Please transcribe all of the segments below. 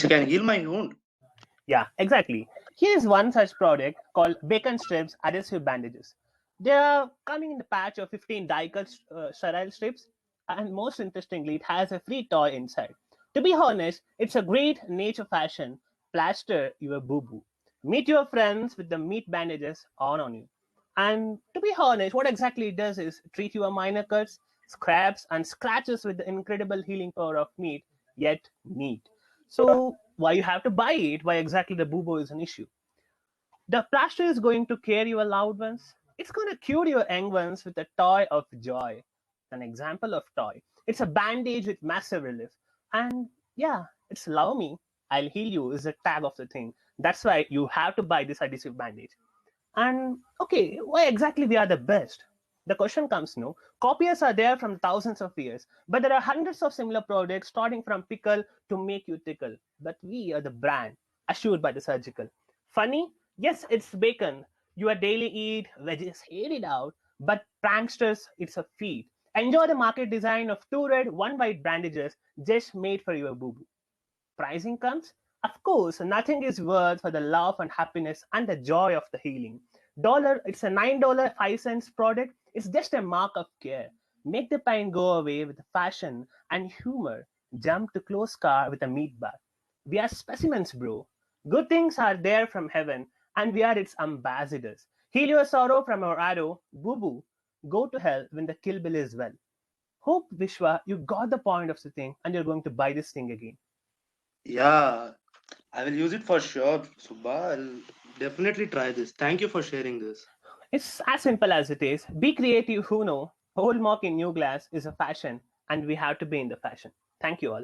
which can heal my wound. Yeah, exactly. Here is one such product called Bacon Strips Adhesive Bandages. They are coming in the patch of 15 die-cut sterile strips, and most interestingly, it has a free toy inside. To be honest, it's a great nature fashion. Plaster your boo-boo. Meet your friends with the meat bandages on you. And to be honest, what exactly it does is treat your minor cuts, scraps, and scratches with the incredible healing power of meat, yet neat. So why you have to buy it? Why exactly the boo-boo is an issue? The plaster is going to cure your loved ones. It's going to cure your young ones with a toy of joy. An example of toy. It's a bandage with massive relief. And yeah, it's love me, I'll heal you is the tag of the thing. That's why you have to buy this adhesive bandage. And okay, why exactly we are the best? The question comes no. Copiers are there from thousands of years, but there are hundreds of similar products starting from pickle to make you tickle. But we are the brand, assured by the surgical. Funny? Yes, it's bacon. Your daily eat, veggies hate it out, but pranksters, it's a feat. Enjoy the market design of two red, one white bandages just made for your boo boo. Pricing comes? Of course, nothing is worth for the love and happiness and the joy of the healing. Dollar, it's a $9.05 product. It's just a mark of care. Make the pain go away with fashion and humor. Jump to close car with a meat bar. We are specimens, bro. Good things are there from heaven, and we are its ambassadors. Heal your sorrow from our arrow, boo boo. Go to hell when the kill bill is well. Hope, Vishwa, you got the point of the thing, and you're going to buy this thing again. Yeah, I will use it for sure, Subba. I'll definitely try this. Thank you for sharing this. It's as simple as it is. Be creative, who know? Old mock in new glass is a fashion, and we have to be in the fashion. Thank you all.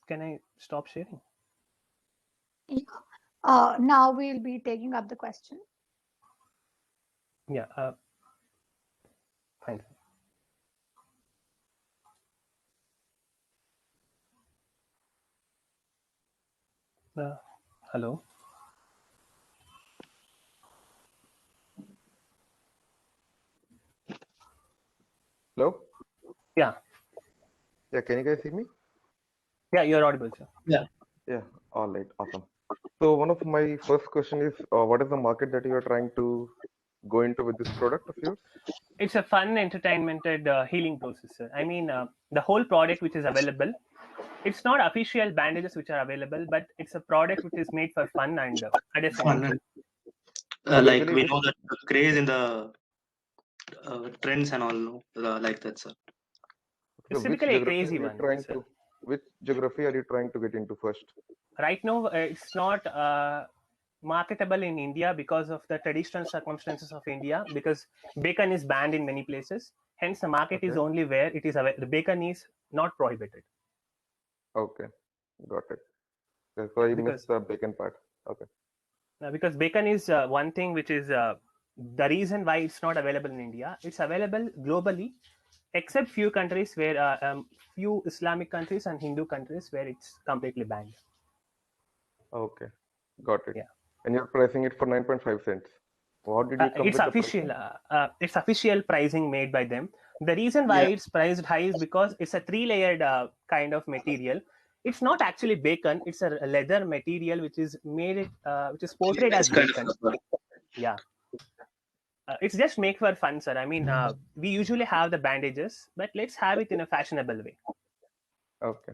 Can I stop sharing? Yeah. Now we'll be taking up the question. Yeah, fine. Hello? Hello? Yeah, Yeah, can you guys hear me? yeah, you're audible, sir. Yeah. Yeah, all right, awesome. So one of my first question is, what is the market that you are trying to go into with this product of yours? It's a fun, entertainmented healing process, sir. I mean, the whole product which is available, it's not official bandages which are available, but it's a product which is made for fun and Fun. entertainment. So Like basically, we know that the craze in the trends and all, no? Like that, sir. It's typically a crazy one, sir. which geography are you trying to get into first? Right now it's not marketable in India because of the traditional circumstances of India, because bacon is banned in many places. Hence, the market is Okay, only where it is the bacon is not prohibited. okay, got it. That's why you missed Because the bacon part. Okay, because bacon is one thing which is the reason why it's not available in India. It's available globally, except few countries where few Islamic countries and Hindu countries where it's completely banned. okay, got it. Yeah. And you're pricing it for 9.5 cents. How did you come It's with the official. pricing? It's official pricing made by them. The reason why Yeah. it's priced high is because it's a three-layered kind of material. It's not actually bacon. It's a leather material which is which is portrayed as It's kind of bacon. Yeah, it's just make for fun, sir. I mean, we usually have the bandages, but let's have it in a fashionable way. Okay.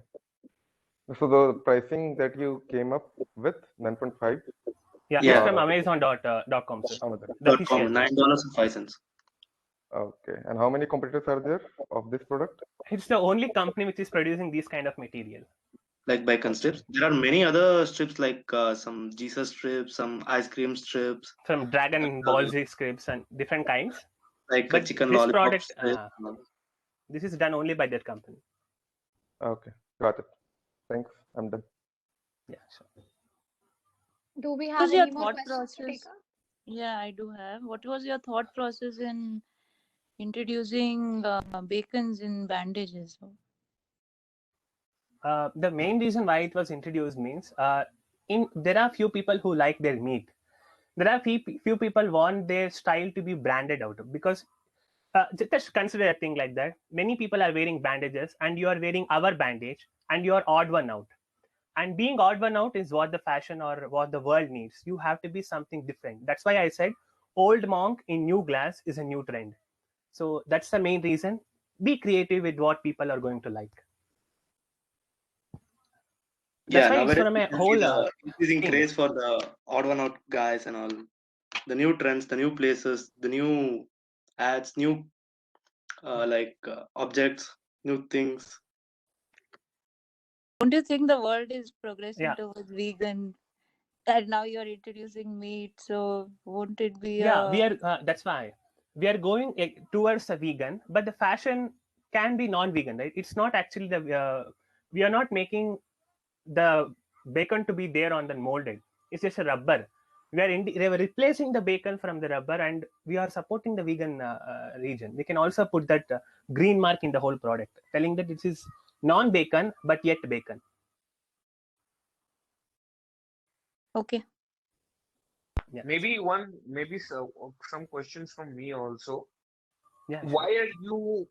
So the pricing that you came up with, 9.5, Yeah, it's yeah. from Amazon.com, sir. Amazon. The official. $9.05. Okay. And how many competitors are there of this product? It's the only company which is producing this kind of material. Like bacon strips. There are many other strips like some Jesus strips, some ice cream strips, From Dragon uh, Ball Z scripts and different kinds. like But chicken this lollipop product, strips. this is done only by that company. Okay. Got it. Thanks. I'm done. Yeah, sure. Do we What have was your any more thought questions to take process? up? Yeah, I do have. What was your thought process in introducing bacons in bandages? The main reason why it was introduced means there are few people who like their meat. There are few people want their style to be branded out because Just consider a thing like that. Many people are wearing bandages, and you are wearing our bandage, and you are odd one out. And being odd one out is what the fashion or what the world needs. You have to be something different. That's why I said old monk in new glass is a new trend. So that's the main reason. Be creative with what people are going to like. That's Yeah, why it's nowadays from we a can see whole the increasing thing. craze for the odd one out guys and all. The new trends, the new places, the new ads, new objects, new things. Don't you think the world is progressing Yeah, towards vegan? And now you're introducing meat, so won't it be yeah. We a are. That's why we are going towards a vegan, but the fashion can be non-vegan, right? It's not actually the. We are not making the bacon to be there on the molded. It's just a rubber. They were replacing the bacon from the rubber, and we are supporting the vegan region. We can also put that green mark in the whole product, telling that this is non-bacon but yet bacon. okay? Yeah, Maybe some questions from me also. yeah, sure.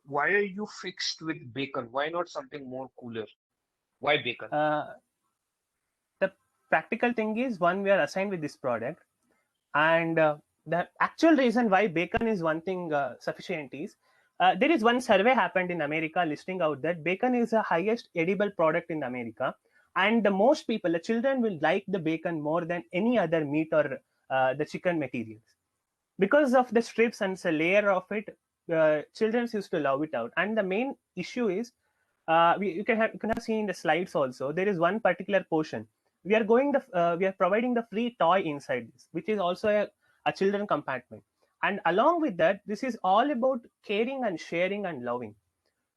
Why are you fixed with bacon? Why not something more cooler? Why bacon? The practical thing is, one, we are assigned with this product, and the actual reason why bacon is one thing sufficient is there is one survey happened in America listing out that bacon is the highest edible product in America, and the most people, the children, will like the bacon more than any other meat or the chicken materials because of the strips and the layer of it. Children used to love it out, and the main issue is you can have seen in the slides also. There is one particular portion we are providing the free toy inside this, which is also a children compartment. And along with that, this is all about caring and sharing and loving.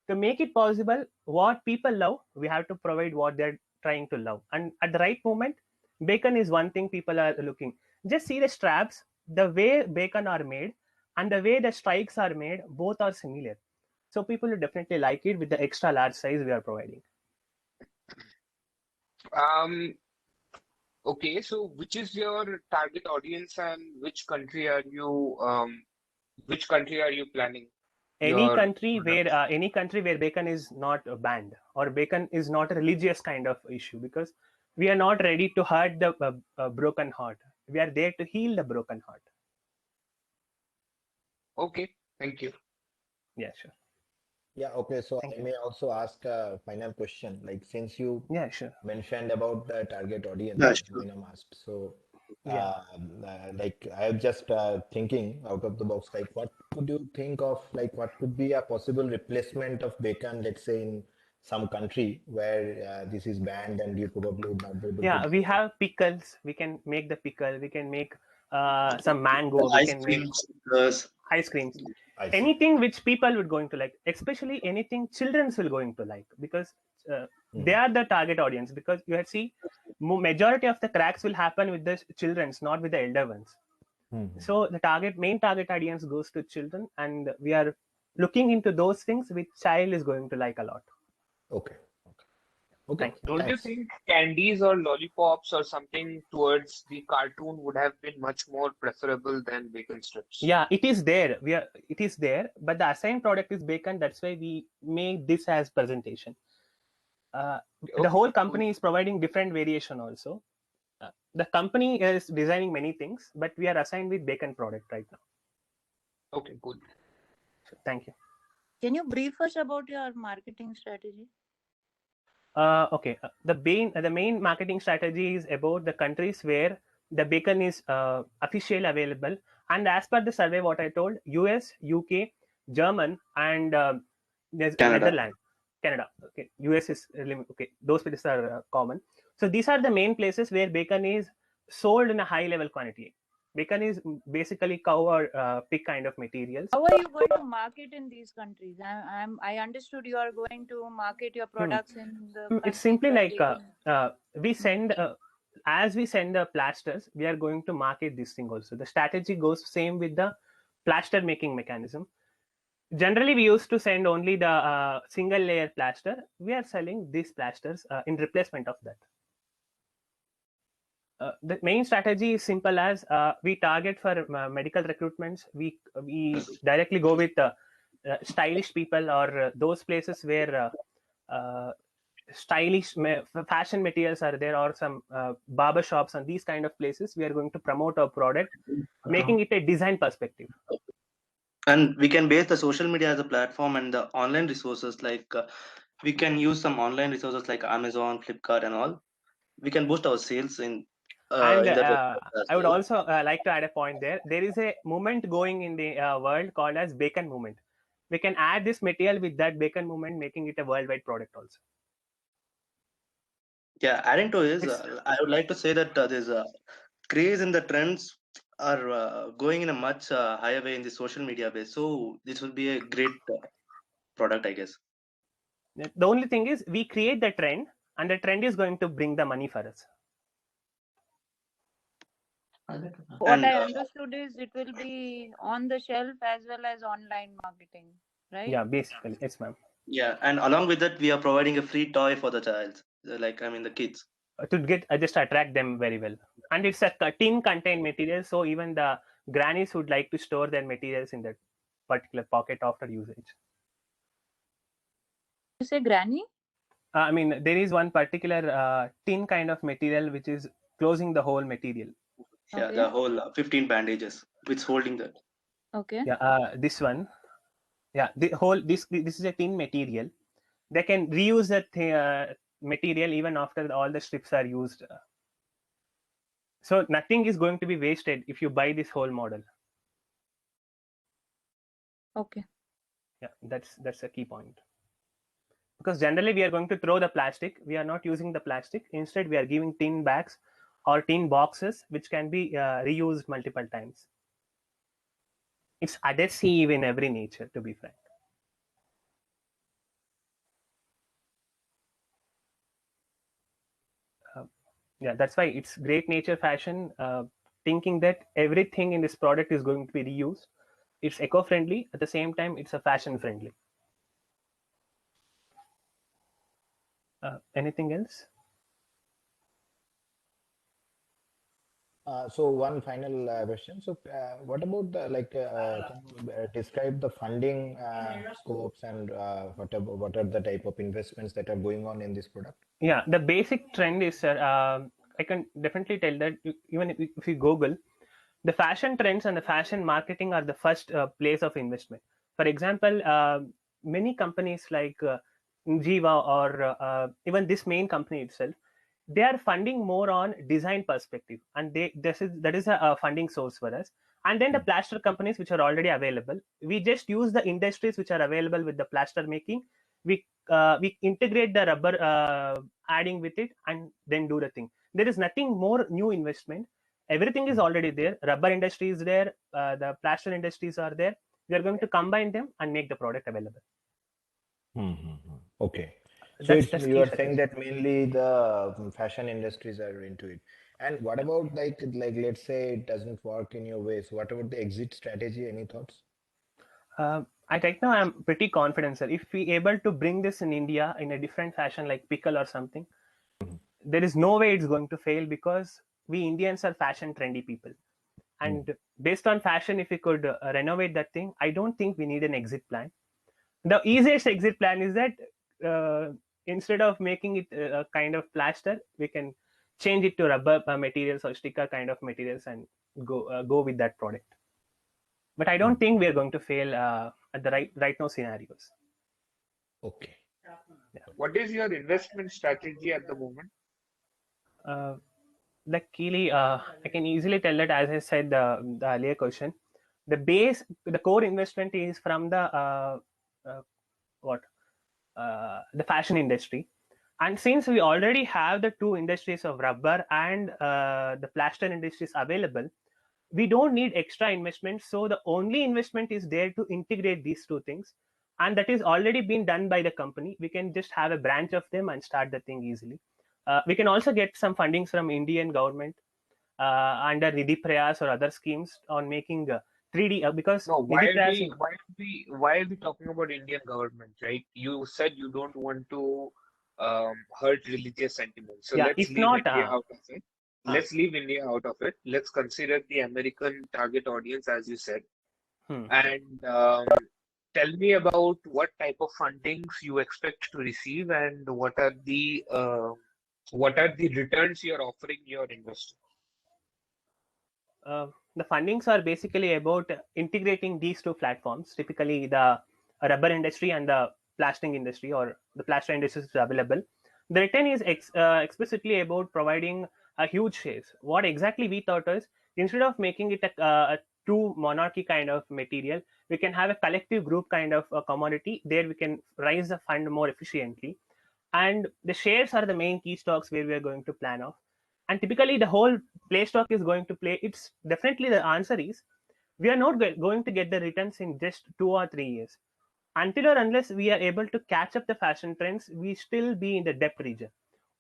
To make it possible, what people love, we have to provide what they're trying to love. And at the right moment, bacon is one thing people are looking. Just see the straps, the way bacon are made, and the way the strikes are made, both are similar. So people will definitely like it with the extra large size we are providing. Um, okay, so which is your target audience and which country are you planning Any your country where products? bacon is not banned, or bacon is not a religious kind of issue, because we are not ready to hurt the broken heart. We are there to heal the broken heart. Okay, thank you. Yeah, sure. Yeah, okay. So Thank I you. may also ask a final question. Like since you Yeah, sure. mentioned about the target audience, Yeah, as sure. Vinam asked. So, Yeah. like I'm just thinking out of the box. Like, what could you think of? Like, what could be a possible replacement of bacon? Let's say in some country where this is banned, and you probably would not be able to Yeah, we get it. have pickles. We can make the pickle. We can make some mango. The We ice can make cream stickers. ice creams. I see. Anything which people would going to like, especially anything children's will going to like, because they are the target audience. Because you have see, majority of the cracks will happen with the children's, not with the elder ones. So the main target audience goes to children, and we are looking into those things which child is going to like a lot. Okay. Okay. Thank you. Don't you Thanks. think candies or lollipops or something towards the cartoon would have been much more preferable than bacon strips? Yeah, it is there. It is there, but the assigned product is bacon. That's why we made this as presentation. The Okay, whole cool. company is providing different variation also. The company is designing many things, but we are assigned with bacon product right now. Okay, cool. So, thank you. Can you brief us about your marketing strategy? Okay, the main marketing strategy is about the countries where the bacon is officially available, and as per the survey, what I told, US, UK, German, and there's Canada. Netherlands, Canada. Okay, US is okay. Those places are common. So these are the main places where bacon is sold in a high level quantity. Bacon is basically cow or pig kind of materials. How are you going to market in these countries? I understood you are going to market your products in the It's countries simply where like bacon. we send as we send the plasters, we are going to market this thing also. The strategy goes same with the plaster making mechanism. Generally, we used to send only the single layer plaster. We are selling these plasters in replacement of that. The main strategy is simple as we target for medical recruitments. We directly go with stylish people or those places where stylish fashion materials are there, or some barber shops and these kind of places, we are going to promote our product, making it a design perspective. And we can base the social media as a platform and the online resources we can use some online resources like Amazon, Flipkart, and all. We can boost our sales And in that website as I would well. also like to add a point there. There is a movement going in the world called as bacon movement. We can add this material with that bacon movement, making it a worldwide product also. Yeah, adding to this, It's I would like to say that there's a craze in the trends are going in a much higher way in the social media base. So this will be a great product, I guess. the only thing is we create the trend, and the trend is going to bring the money for us. What And I understood is it will be on the shelf as well as online marketing, right? Yeah, basically, yes, ma'am. yeah, and along with that, we are providing a free toy for the child, the kids. To get just attract them very well. And it's a tin contained material, so even the grannies would like to store their materials in that particular pocket after usage. You say granny? I mean, there is one particular tin kind of material which is closing the whole material. Yeah, Okay. the whole 15 bandages which holding that. Okay. Yeah, this one. Yeah, the whole this is a tin material. They can reuse that material even after all the strips are used. So nothing is going to be wasted if you buy this whole model. Okay. Yeah, that's a key point. Because generally we are going to throw the plastic. We are not using the plastic. Instead, we are giving tin bags or tin boxes which can be reused multiple times. It's adhesive in every nature, to be frank. Yeah, that's why it's great nature fashion, thinking that everything in this product is going to be reused. It's eco-friendly, at the same time it's a fashion friendly. Anything else? So one final question. So what about the can you describe the funding scopes and what are the type of investments that are going on in this product? Yeah, the basic trend is I can definitely tell that even if you Google, the fashion trends and the fashion marketing are the first place of investment. For example, many companies like Jiva or even this main company itself, they are funding more on design perspective, and that is a funding source for us. And then the plaster companies which are already available, we just use the industries which are available with the plaster making. We integrate the rubber adding with it, and then do the thing. There is nothing more new investment. Everything is already there. Rubber industry is there, the plaster industries are there. We are going to combine them and make the product available. Okay. So That's it's, you key are for saying this. that mainly the fashion industries are into it. And what about like let's say it doesn't work in your way. So what about the exit strategy? Any thoughts? Right now I'm pretty confident, sir. If we able to bring this in India in a different fashion like pickle or something, there is no way it's going to fail, because we Indians are fashion trendy people. And based on fashion, if we could renovate that thing, I don't think we need an exit plan. The easiest exit plan is that instead of making it a kind of plaster, we can change it to rubber materials or sticker kind of materials and go with that product. But I don't think we are going to fail at the right now scenarios. Okay. What is your investment strategy at the moment? Like Keely, I can easily tell that, as I said the earlier question, the core investment is from the the fashion industry. And since we already have the two industries of rubber and the plaster industries available, we don't need extra investment. So the only investment is there to integrate these two things, and that is already been done by the company. We can just have a branch of them and start the thing easily. We can also get some fundings from Indian government under Nidhi Prayas or other schemes on making 3D because No, Nidhi Prayas. why are we talking about Indian government, right? You said you don't want to hurt religious sentiments. So Yeah, let's if leave not, India out of it. Let's leave India out of it. Let's consider the American target audience, as you said. Hmm. And tell me about what type of fundings you expect to receive and what are the returns you're offering your investors? The fundings are basically about integrating these two platforms, typically the rubber industry and the plastering industry, or the plaster industry is available. The return is explicitly about providing a huge shares. What exactly we thought is, instead of making it a true monarchy kind of material, we can have a collective group kind of a commodity. There we can raise the fund more efficiently, and the shares are the main key stocks where we are going to plan off. And typically the whole play stock is going to play, it's definitely, the answer is, we are not going to get the returns in just 2 or 3 years. Until or unless we are able to catch up the fashion trends, we still be in the depth region.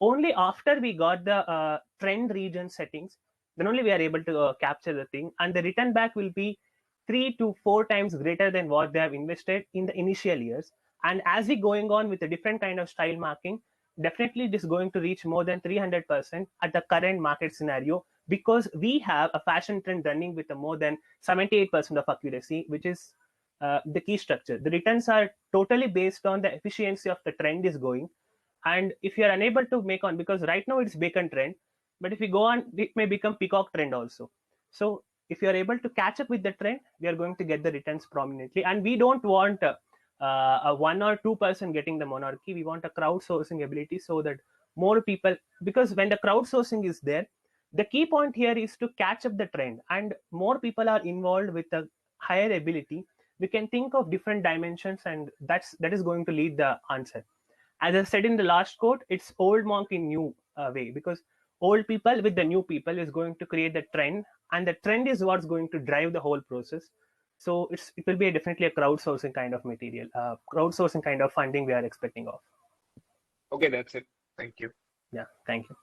Only after we got the trend region settings, then only we are able to capture the thing, and the return back will be 3 to 4 times greater than what they have invested in the initial years. And as we going on with a different kind of style marking, definitely it is going to reach more than 300% at the current market scenario, because we have a fashion trend running with a more than 78% of accuracy, which is the key structure. The returns are totally based on the efficiency of the trend is going. And if you are unable to make on, because right now it's bacon trend, but if you go on, it may become peacock trend also. So if you are able to catch up with the trend, we are going to get the returns prominently. And we don't want a 1 or 2% getting the monarchy. We want a crowdsourcing ability, so that more people, because when the crowdsourcing is there, the key point here is to catch up the trend, and more people are involved with a higher ability. We can think of different dimensions, and that is going to lead the answer. As I said in the last quote, it's old monk in new way, because old people with the new people is going to create the trend, and the trend is what's going to drive the whole process. So it will be definitely a crowdsourcing kind of material, crowdsourcing kind of funding we are expecting of. Okay, that's it. Thank you. Yeah, thank you.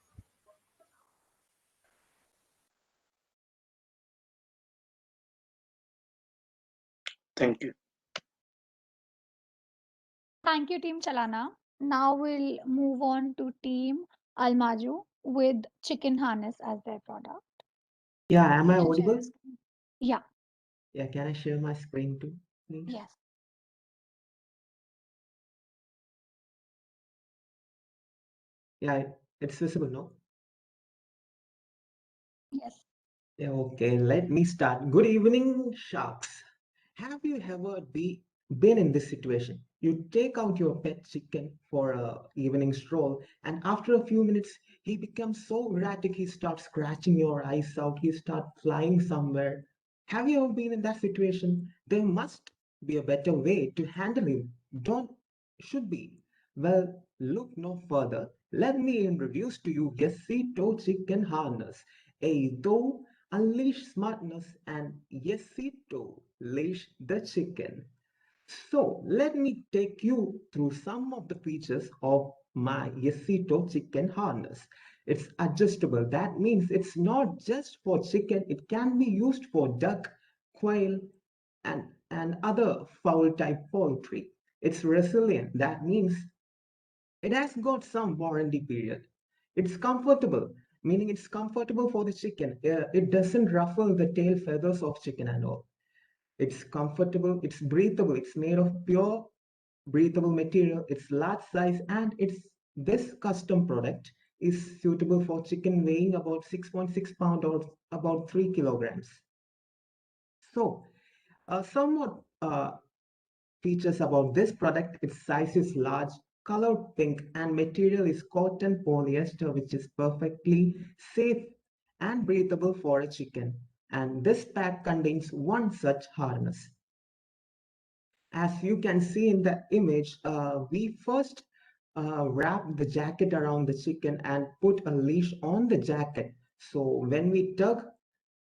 Thank you. Thank you, Team Chalana. Now we'll move on to Team Almaju with chicken harness as their product. Yeah, am You I can share audible? your screen. Yeah, Yeah, can I share my screen too, please? yes, Yeah, it's visible, no? yes. Yeah, okay, let me start. Good evening, sharks. Have you ever been in this situation? You take out your pet chicken for a evening stroll, and after a few minutes, he becomes so erratic he starts scratching your eyes out, he starts flying somewhere. Have you ever been in that situation? There must be a better way to handle him. Don't should be. Well, look no further. Let me introduce to you Yesito Chicken Harness. A though unleash smartness and Yesito leash the chicken. So let me take you through some of the features of my Yesito chicken harness. It's adjustable. That means it's not just for chicken, it can be used for duck, quail, and other fowl type poultry. It's resilient. That means it has got some warranty period. It's comfortable, meaning it's comfortable for the chicken. It doesn't ruffle the tail feathers of chicken and all. It's comfortable, it's breathable, it's made of pure breathable material, it's large size, and it's this custom product is suitable for chicken weighing about 6.6 pound or about 3 kilograms. So, somewhat features about this product, its size is large, color pink, and material is cotton polyester, which is perfectly safe and breathable for a chicken. And this pack contains one such harness. As you can see in the image, we first wrap the jacket around the chicken and put a leash on the jacket. So when we tug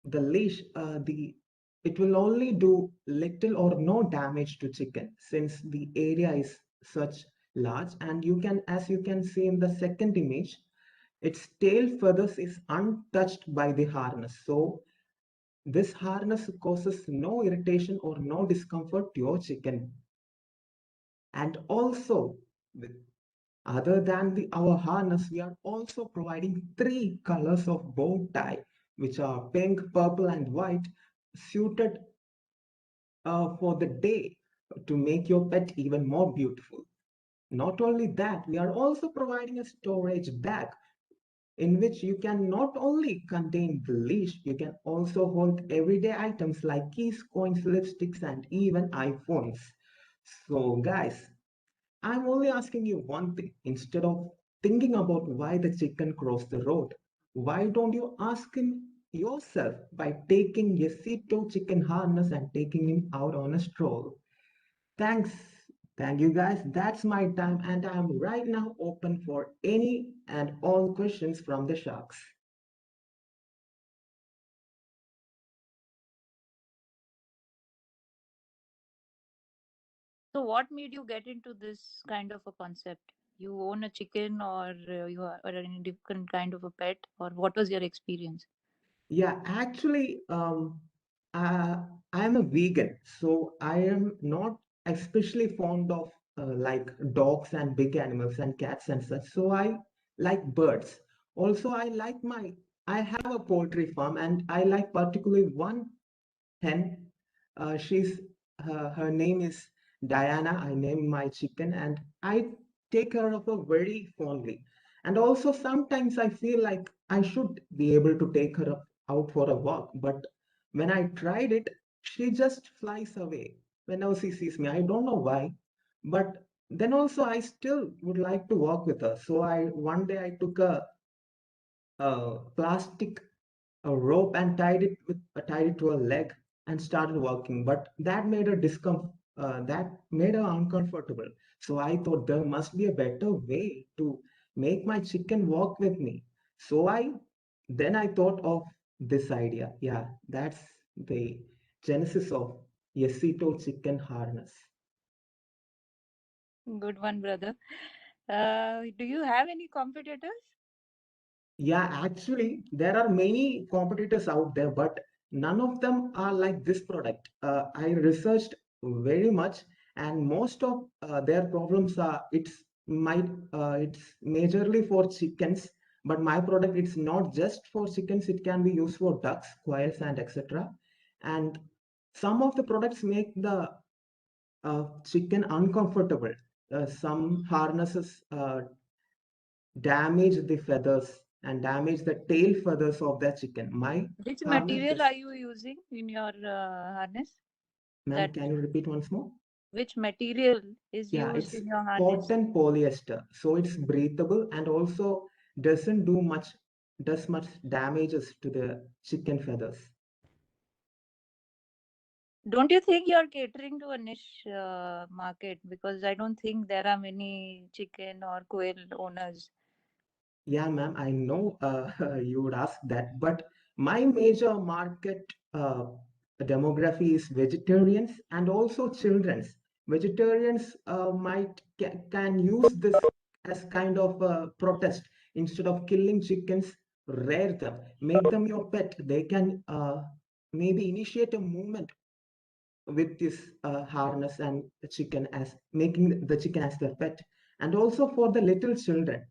the leash, it will only do little or no damage to chicken since the area is such large. And as you can see in the second image, its tail feathers is untouched by the harness. So this harness causes no irritation or no discomfort to your chicken. And also, with other than our harness, we are also providing 3 colors of bow tie, which are pink, purple, and white, suited for the day to make your pet even more beautiful. Not only that, we are also providing a storage bag in which you can not only contain the leash, you can also hold everyday items like keys, coins, lipsticks, and even iPhones. So, guys, I'm only asking you one thing. Instead of thinking about why the chicken crossed the road, why don't you ask him yourself by taking Yesito chicken harness and taking him out on a stroll? Thanks. Thank you guys. That's my time, and I'm right now open for any and all questions from the sharks. So, what made you get into this kind of a concept? You own a chicken, or you are or any different kind of a pet, or what was your experience? Yeah, actually, uh, I'm a vegan, so I am not especially fond of like dogs and big animals and cats and such. So I like birds. Also, I have a poultry farm, and I like particularly one hen. She's her name is Diana. I named my chicken, and I take care of her very fondly. And also, sometimes I feel like I should be able to take her out for a walk, but when I tried it, she just flies away whenever she sees me. I don't know why, but then also I still would like to walk with her. So I one day I took a plastic a rope and tied it to a leg and started walking. But that made her that made her uncomfortable. So I thought there must be a better way to make my chicken walk with me. So I thought of this idea. Yeah, that's the genesis of Yesito chicken harness. Good one, brother. Do you have any competitors? Yeah, actually, there are many competitors out there, but none of them are like this product. I researched very much, and most of their problems are it's majorly for chickens. But my product it's not just for chickens; it can be used for ducks, quails, and etc. And some of the products make the chicken uncomfortable. Some harnesses damage the feathers and damage the tail feathers of the chicken. My Which harness material does. are you using in your harness? Ma'am, That can you repeat once more? which material is Yeah, used it's in your harness? cotton polyester, so it's breathable and also doesn't does much damages to the chicken feathers. Don't you think you're catering to a niche market? Because I don't think there are many chicken or quail owners. Yeah, ma'am, I know you would ask that, but my major market demography is vegetarians and also children's. Vegetarians can use this as kind of a protest. Instead of killing chickens, rear them, make them your pet. They can maybe initiate a movement with this harness and the chicken as making the chicken as their pet. And also for the little children,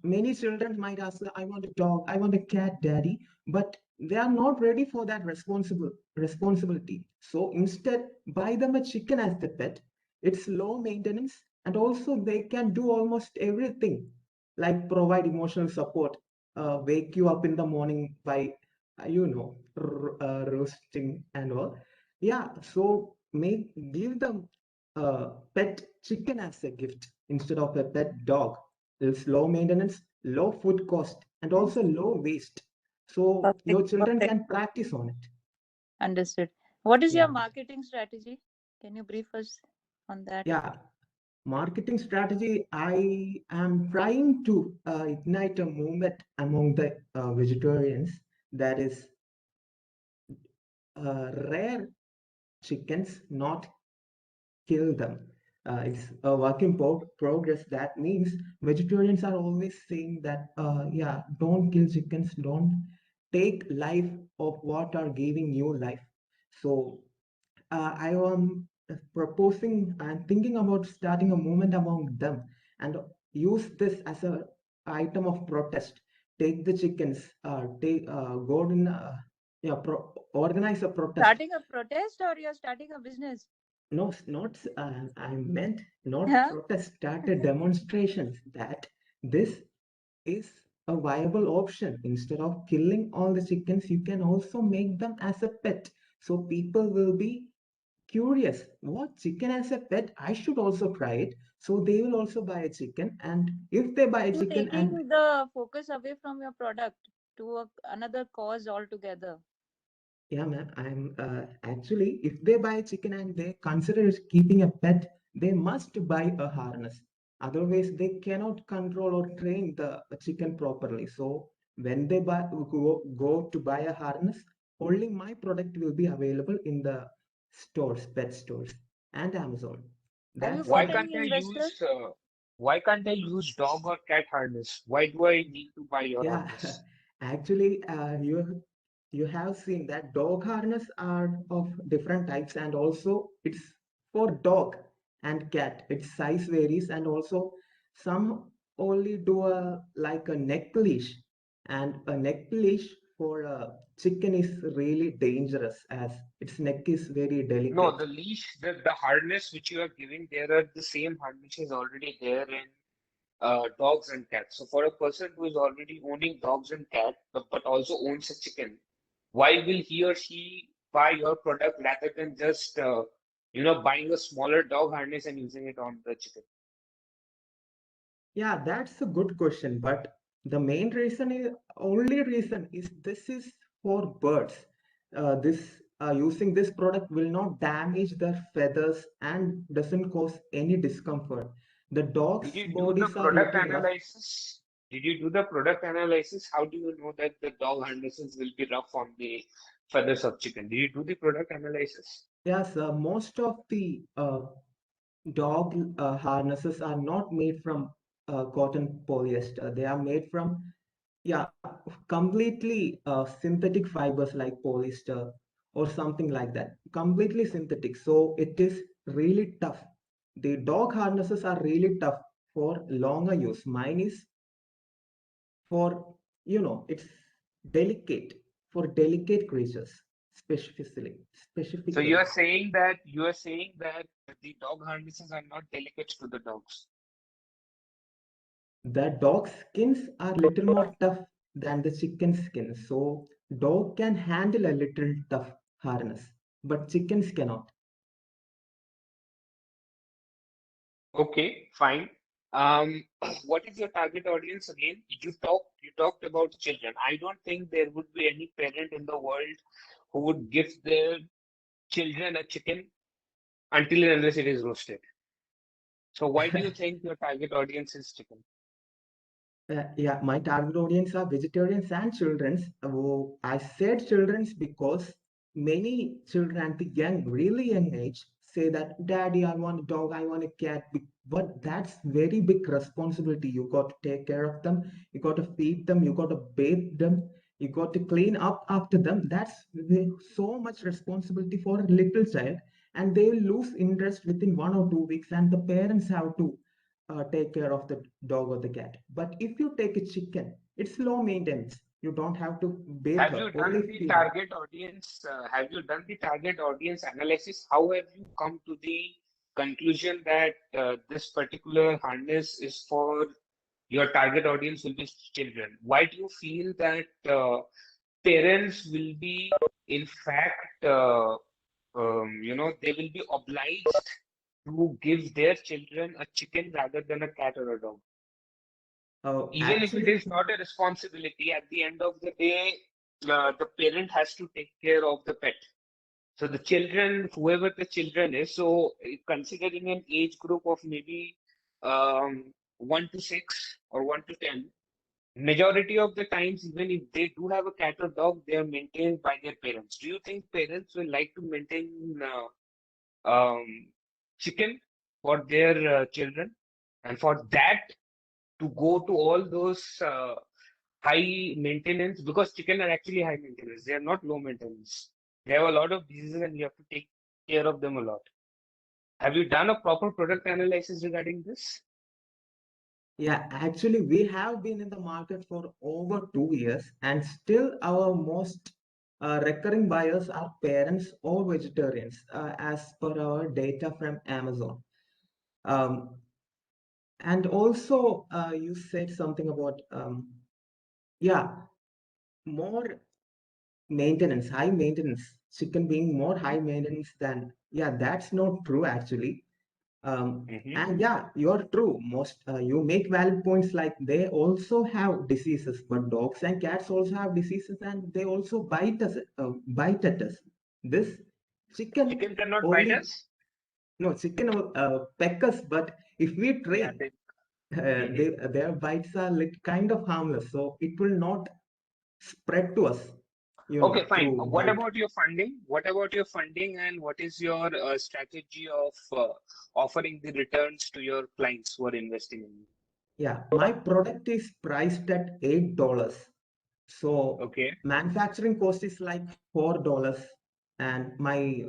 many children might ask, I want a dog, I want a cat, daddy, but they are not ready for that responsibility. So instead, buy them a chicken as the pet. It's low maintenance, and also they can do almost everything, like provide emotional support, wake you up in the morning by roasting and all. Yeah, so give them a pet chicken as a gift instead of a pet dog. It's low maintenance, low food cost, and also low waste. So Perfect. your children Perfect. can practice on it. Understood. What is your Yeah, marketing strategy? Can you brief us on that? yeah. Marketing strategy. I am trying to ignite a movement among the vegetarians that is rare chickens, not kill them. It's a work in progress. That means vegetarians are always saying that, yeah, don't kill chickens, don't take life of what are giving you life. So I am proposing and thinking about starting a movement among them and use this as a item of protest. Take the chickens, go in, yeah, organize a protest. Starting a protest or you're starting a business? No, not I meant not Huh? protest, started demonstrations that this is a viable option. Instead of killing all the chickens, you can also make them as a pet. So people will be curious, what chicken as a pet? I should also try it. So they will also buy a chicken. And if they buy a You chicken and taking the focus away from your product to another cause altogether. yeah, ma'am. I'm actually, if they buy chicken and they consider keeping a pet, they must buy a harness. Otherwise, they cannot control or train the chicken properly. So when they go to buy a harness, only my product will be available in the stores, pet stores, and Amazon. Have you That's Why got the can't any I investors? use why can't I use dog or cat harness? Why do I need to buy your yeah. harness? Actually, you have seen that dog harness are of different types, and also it's for dog and cat. Its size varies, and also some only do a like a neck leash, and a neck leash for a chicken is really dangerous as its neck is very No, delicate. the leash, the harness which you are giving, there are the same harnesses already there in dogs and cats. So for a person who is already owning dogs and cats, but also owns a chicken, why will he or she buy your product rather than just buying a smaller dog harness and using it on the chicken? Yeah, that's a good question, but the main reason is only reason is this is for birds. This using this product will not damage their feathers and doesn't cause any discomfort. The Did dog's you do the bodies are product little rough. analysis? Did you do the product analysis? How do you know that the dog harnesses will be rough on the feathers of chicken? Did you do the product analysis? Yes, most of the dog harnesses are not made from cotton polyester. They are made from yeah, completely synthetic fibers like polyester or something like that. Completely synthetic. So it is really tough. The dog harnesses are really tough for longer use. Mine is for, it's delicate for delicate creatures, So you specifically. are saying that the dog harnesses are not delicate to the dogs. The dog skins are little more tough than the chicken skin. So dog can handle a little tough harness, but chickens cannot. Okay, fine. Um, what is your target audience again? You talked about children. I don't think there would be any parent in the world who would give their children a chicken until and unless it is roasted. So why do you think your target audience is chicken? Yeah, my target audience are vegetarians and childrens. I said childrens because many children at the really young age say that, Daddy, I want a dog, I want a cat. But that's very big responsibility. You got to take care of them, you got to feed them, you got to bathe them, you got to clean up after them. That's so much responsibility for a little child, and they will lose interest within 1 or 2 weeks, and the parents have to take care of the dog or the cat. But if you take a chicken, it's low maintenance. You don't have to bathe Have her, you only done the feed her. target audience? Have you done the target audience analysis? How have you come to the conclusion that this particular harness is for your target audience will be children? Why do you feel that parents will be, in fact, they will be obliged to give their children a chicken rather than a cat or a dog? Even if it Actually, is not a responsibility, at the end of the day, the parent has to take care of the pet. So the children, whoever the children is, so considering an age group of maybe 1 to 6 or 1 to 10, majority of the times, even if they do have a cat or dog, they are maintained by their parents. Do you think parents will like to maintain chicken for their children? And for that, to go to all those high maintenance, because chicken are actually high maintenance. They are not low maintenance. They have a lot of diseases and you have to take care of them a lot. Have you done a proper product analysis regarding this? yeah, actually, we have been in the market for over 2 years, and still our most recurring buyers are parents or vegetarians, as per our data from Amazon. Um, and also, you said something about, yeah, more maintenance, high maintenance, chicken being more high maintenance than, yeah, that's not true actually. And yeah, you're true. Most you make valid points like they also have diseases, but dogs and cats also have diseases, and they also bite at us. This chicken Chicken cannot bite only us? no chicken will peck us, but if we Yeah, train, their bites are like kind of harmless, so it will not spread to us, Okay, fine. through What bite. about your funding? What about your funding, and what is your strategy of offering the returns to your clients who are investing in you? Yeah, my product is priced at $8. So Okay. manufacturing cost is like $4, and my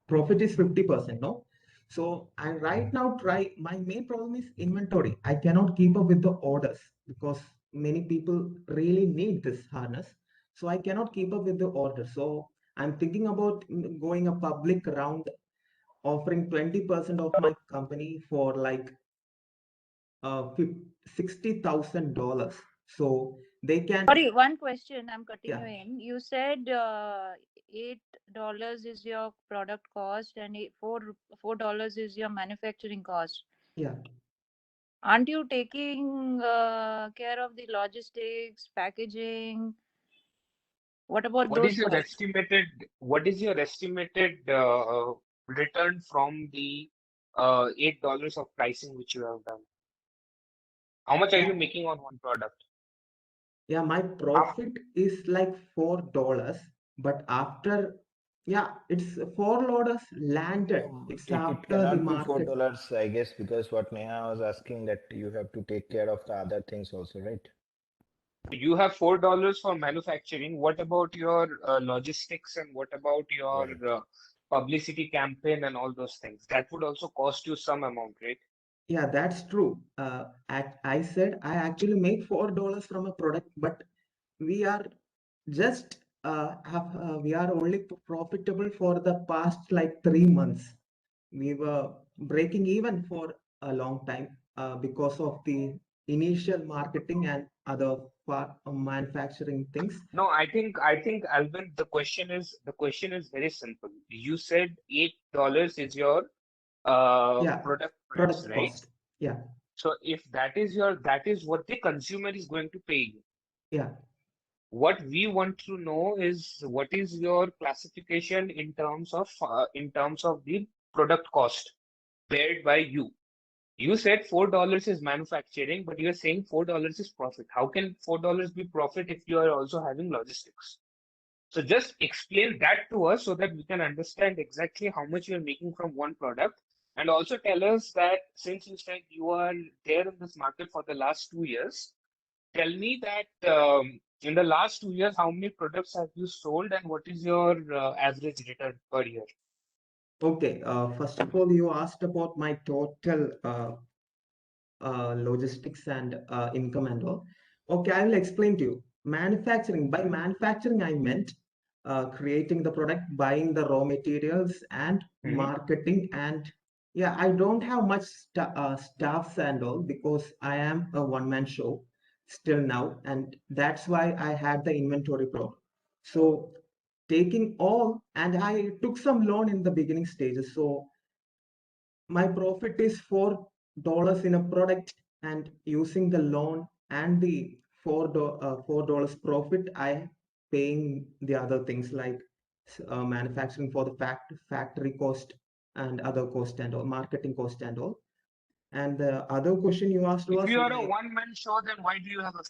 profit is 50%, no? So I right now try, my main problem is inventory. I cannot keep up with the orders because many people really need this harness. So I cannot keep up with the order. So I'm thinking about going a public round, offering 20% of my company for like $60,000. So they can, Sorry, one question. I'm cutting yeah, you in. You said $8 is your product cost and $4 is your manufacturing cost. yeah. Aren't you taking care of the logistics, packaging? What about What those is your costs? estimated return from the $8 of pricing which you have done? How much are Yeah, you making on one product? yeah, my How, profit is like $4, but after, yeah, it's $4 landed. It's It after the cannot be market. $4, I guess, because what Neha was asking that you have to take care of the other things also, right? you have $4 for manufacturing. What about your logistics, and what about your Right. publicity campaign and all those things? That would also cost you some amount, right? Yeah, that's true. I said I actually make $4 from a product, but we are just we are only profitable for the past like 3 months. We were breaking even for a long time because of the initial marketing and other manufacturing things. No, I think Alvin, the question is very simple. You said $8 is your Yeah, product price, product right? cost. Yeah, So if that is what the consumer is going to pay you. yeah, What we want to know is what is your classification in terms of the product cost paid by you. You said $4 is manufacturing, but you're saying $4 is profit. How can $4 be profit if you are also having logistics? So just explain that to us so that we can understand exactly how much you're making from one product. And also tell us that since you said you are there in this market for the last 2 years, tell me that in the last 2 years, how many products have you sold and what is your average return per year? okay. First of all, you asked about my total logistics and income and all. Okay, I will explain to you. Manufacturing, by manufacturing, I meant creating the product, buying the raw materials, and Mhm. marketing. And yeah, I don't have much staffs and all because I am a one-man show still now, and that's why I had the inventory problem. So taking all, and I took some loan in the beginning stages. So my profit is $4 in a product, and using the loan and the $4 profit, I paying the other things like manufacturing for the factory cost and other cost and all, marketing cost and all. And the other question you asked If was you are a my one-man show, then why do you have a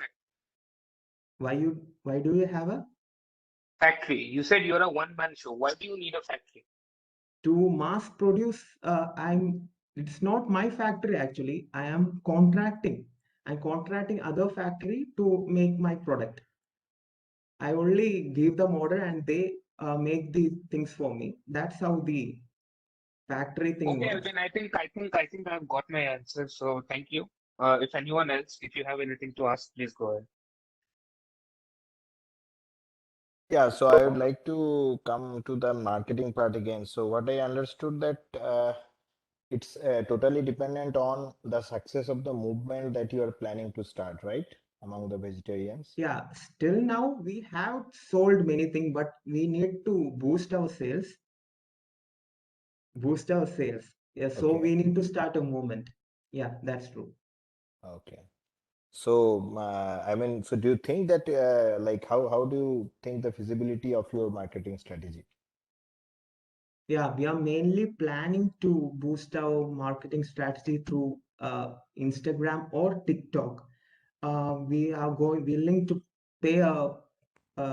why do you have a factory? You said you're a one-man show. Why do you need a factory? to mass produce? It's not my factory actually. I'm contracting other factory to make my product. I only give them order and they make the things for me. That's how the factory thing Okay, works. Alvin, I think I've got my answer. So thank you. If anyone else, if you have anything to ask, please go ahead. Yeah, so I would like to come to the marketing part again. So what I understood that it's totally dependent on the success of the movement that you are planning to start, right? Among the vegetarians. Yeah, still now we have sold many things, but we need to boost our sales. Boost our sales. Yeah, so Okay. we need to start a movement. Yeah, that's true. Okay. So, I mean, so do you think that, like, how do you think the feasibility of your marketing strategy? Yeah, we are mainly planning to boost our marketing strategy through Instagram or TikTok. We are going willing to pay a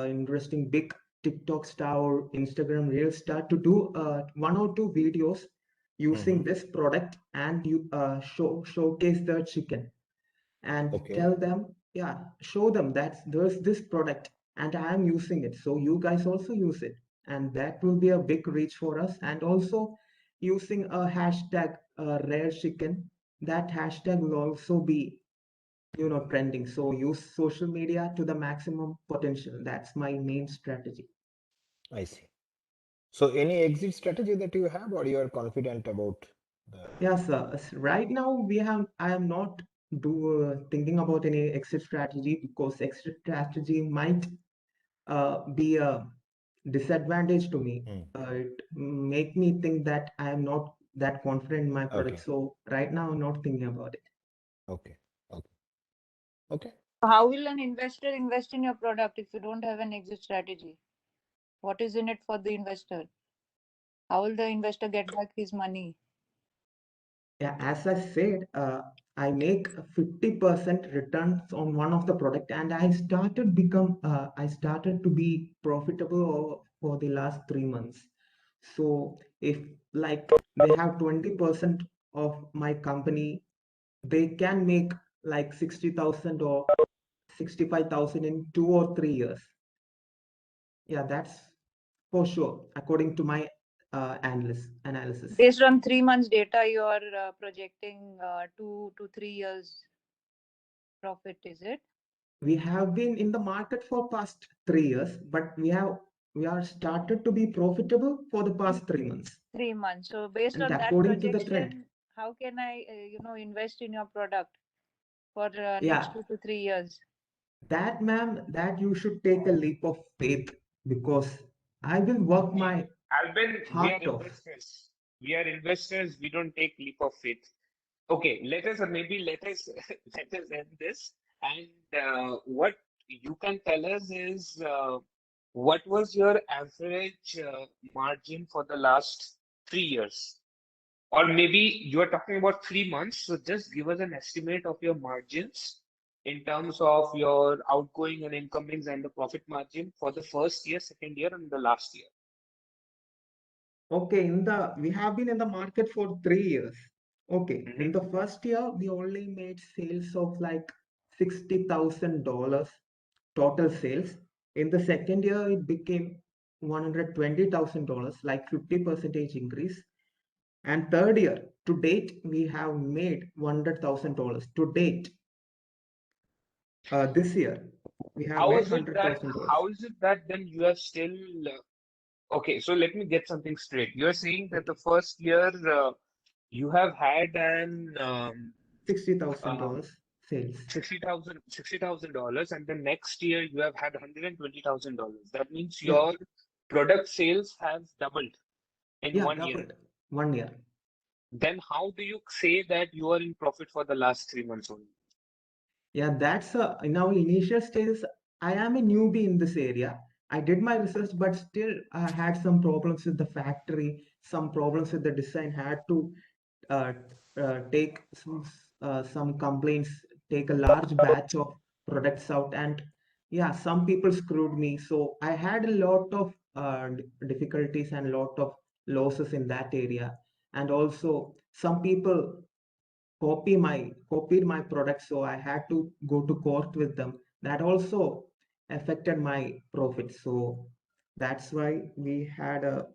interesting big TikTok star or Instagram reel star to do one or two videos using Mm-hmm. this product, and you showcase the chicken and Okay. tell them, yeah, show them that there's this product and I am using it, so you guys also use it, and that will be a big reach for us. And also using a hashtag rare chicken, that hashtag will also be trending. So use social media to the maximum potential. That's my main strategy. I see. So any exit strategy that you have, or you are confident about the? Yes, right now I am not thinking about any exit strategy, because exit strategy might be a disadvantage to me. Hmm. It make me think that I am not that confident in my product. Okay. So right now I'm not thinking about it. Okay. Okay. Okay. How will an investor invest in your product if you don't have an exit strategy? What is in it for the investor? How will the investor get back his money? Yeah, as I said, I make 50% returns on one of the product, and I started to be profitable for the last 3 months. So if like they have 20% of my company, they can make like 60,000 or 65,000 in 2 or 3 years. Yeah, that's for sure, according to my analysis. Based on 3 months data, you are projecting 2 to 3 years profit, is it? We have been in the market for past 3 years, but we are started to be profitable for the past 3 months, 3 months. So based and on that according to the trend. projection, how can I, invest in your product for next Yeah, 2 to 3 years? that ma'am, that you should take a leap of faith, because I will work my Albin, we are heart off. investors. We are investors. We don't take leap of faith. Okay, let us end this. And what you can tell us is what was your average margin for the last 3 years? Or maybe you are talking about 3 months. So just give us an estimate of your margins in terms of your outgoing and incomings and the profit margin for the first year, second year, and the last year. Okay, we have been in the market for 3 years. Okay, in Mhm. the first year we only made sales of like $60,000 total sales. In the second year it became $120,000, like 50% increase. And third year to date we have made $100,000 to date. This year we have How made is it that $100,000. how is it that then you are still okay? So let me get something straight. You're saying that the first year you have had an um, $60,000 sales. $60,000, and the next year you have had $120,000. That means Yeah, your product sales have doubled in yeah, 1 year. doubled 1 year. Then how do you say that you are in profit for the last 3 months only? Yeah, that's in our initial stages. I am a newbie in this area. I did my research, but still I had some problems with the factory, some problems with the design. Had to uh, take some complaints, take a large batch of products out, and yeah, some people screwed me. So I had a lot of difficulties and a lot of losses in that area. And also, some people copied my product, so I had to go to court with them. That also affected my profit. So that's why we had a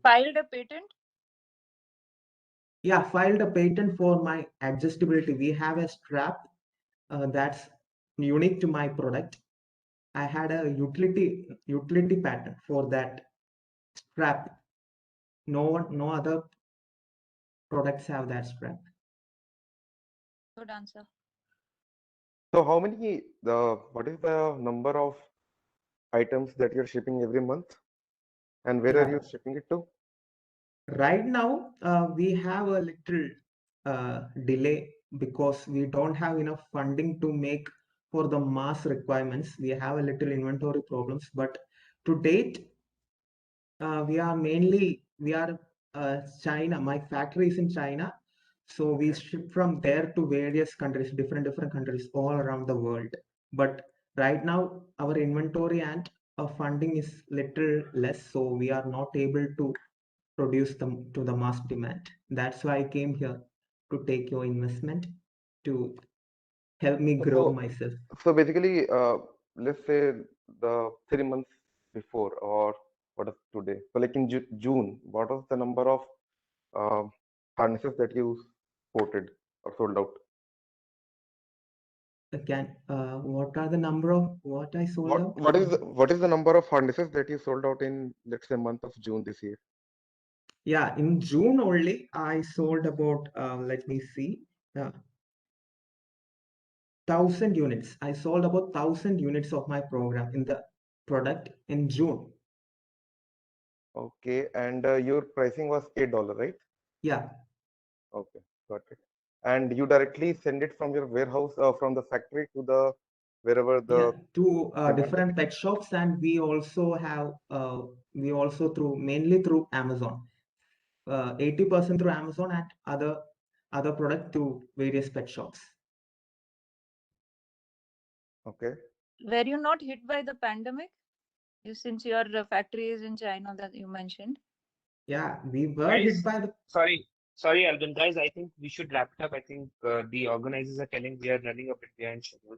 Filed a patent? yeah, filed a patent for my adjustability. We have a strap that's unique to my product, I had a utility pattern for that strap. No other products have that strap. Good answer. So how many what is the number of items that you're shipping every month, and where are Yeah. you shipping it to? Right now, we have a little delay because we don't have enough funding to make for the mass requirements. We have a little inventory problems, but to date, we are China. My factory is in China, so we ship from there to various countries, different countries all around the world. But right now, our inventory and funding is little less, so we are not able to produce them to the mass demand. That's why I came here to take your investment to help me grow So, myself. so basically, let's say the 3 months before, or what is today? So like in June, what was the number of uh, harnesses that you quoted or sold out? What are the number of what I sold out? What is the number of harnesses that you sold out in, let's say, month of June this year? Yeah, in June only, I sold about, let me see, 1,000 units. I sold about 1,000 units of my program in the product in June. Okay, and your pricing was $8, right? Yeah, Okay, got it. And you directly send it from your warehouse, from the factory to the wherever yeah, the to demand is. different pet shops, and we also through mainly through Amazon. 80% through Amazon and other product to various pet shops. Okay. Were you not hit by the pandemic? Since your factory is in China that you mentioned. Yeah, we were hit Guys, by the sorry, Alvin. Guys, I think we should wrap it up. I think the organizers are telling we are running a bit behind schedule.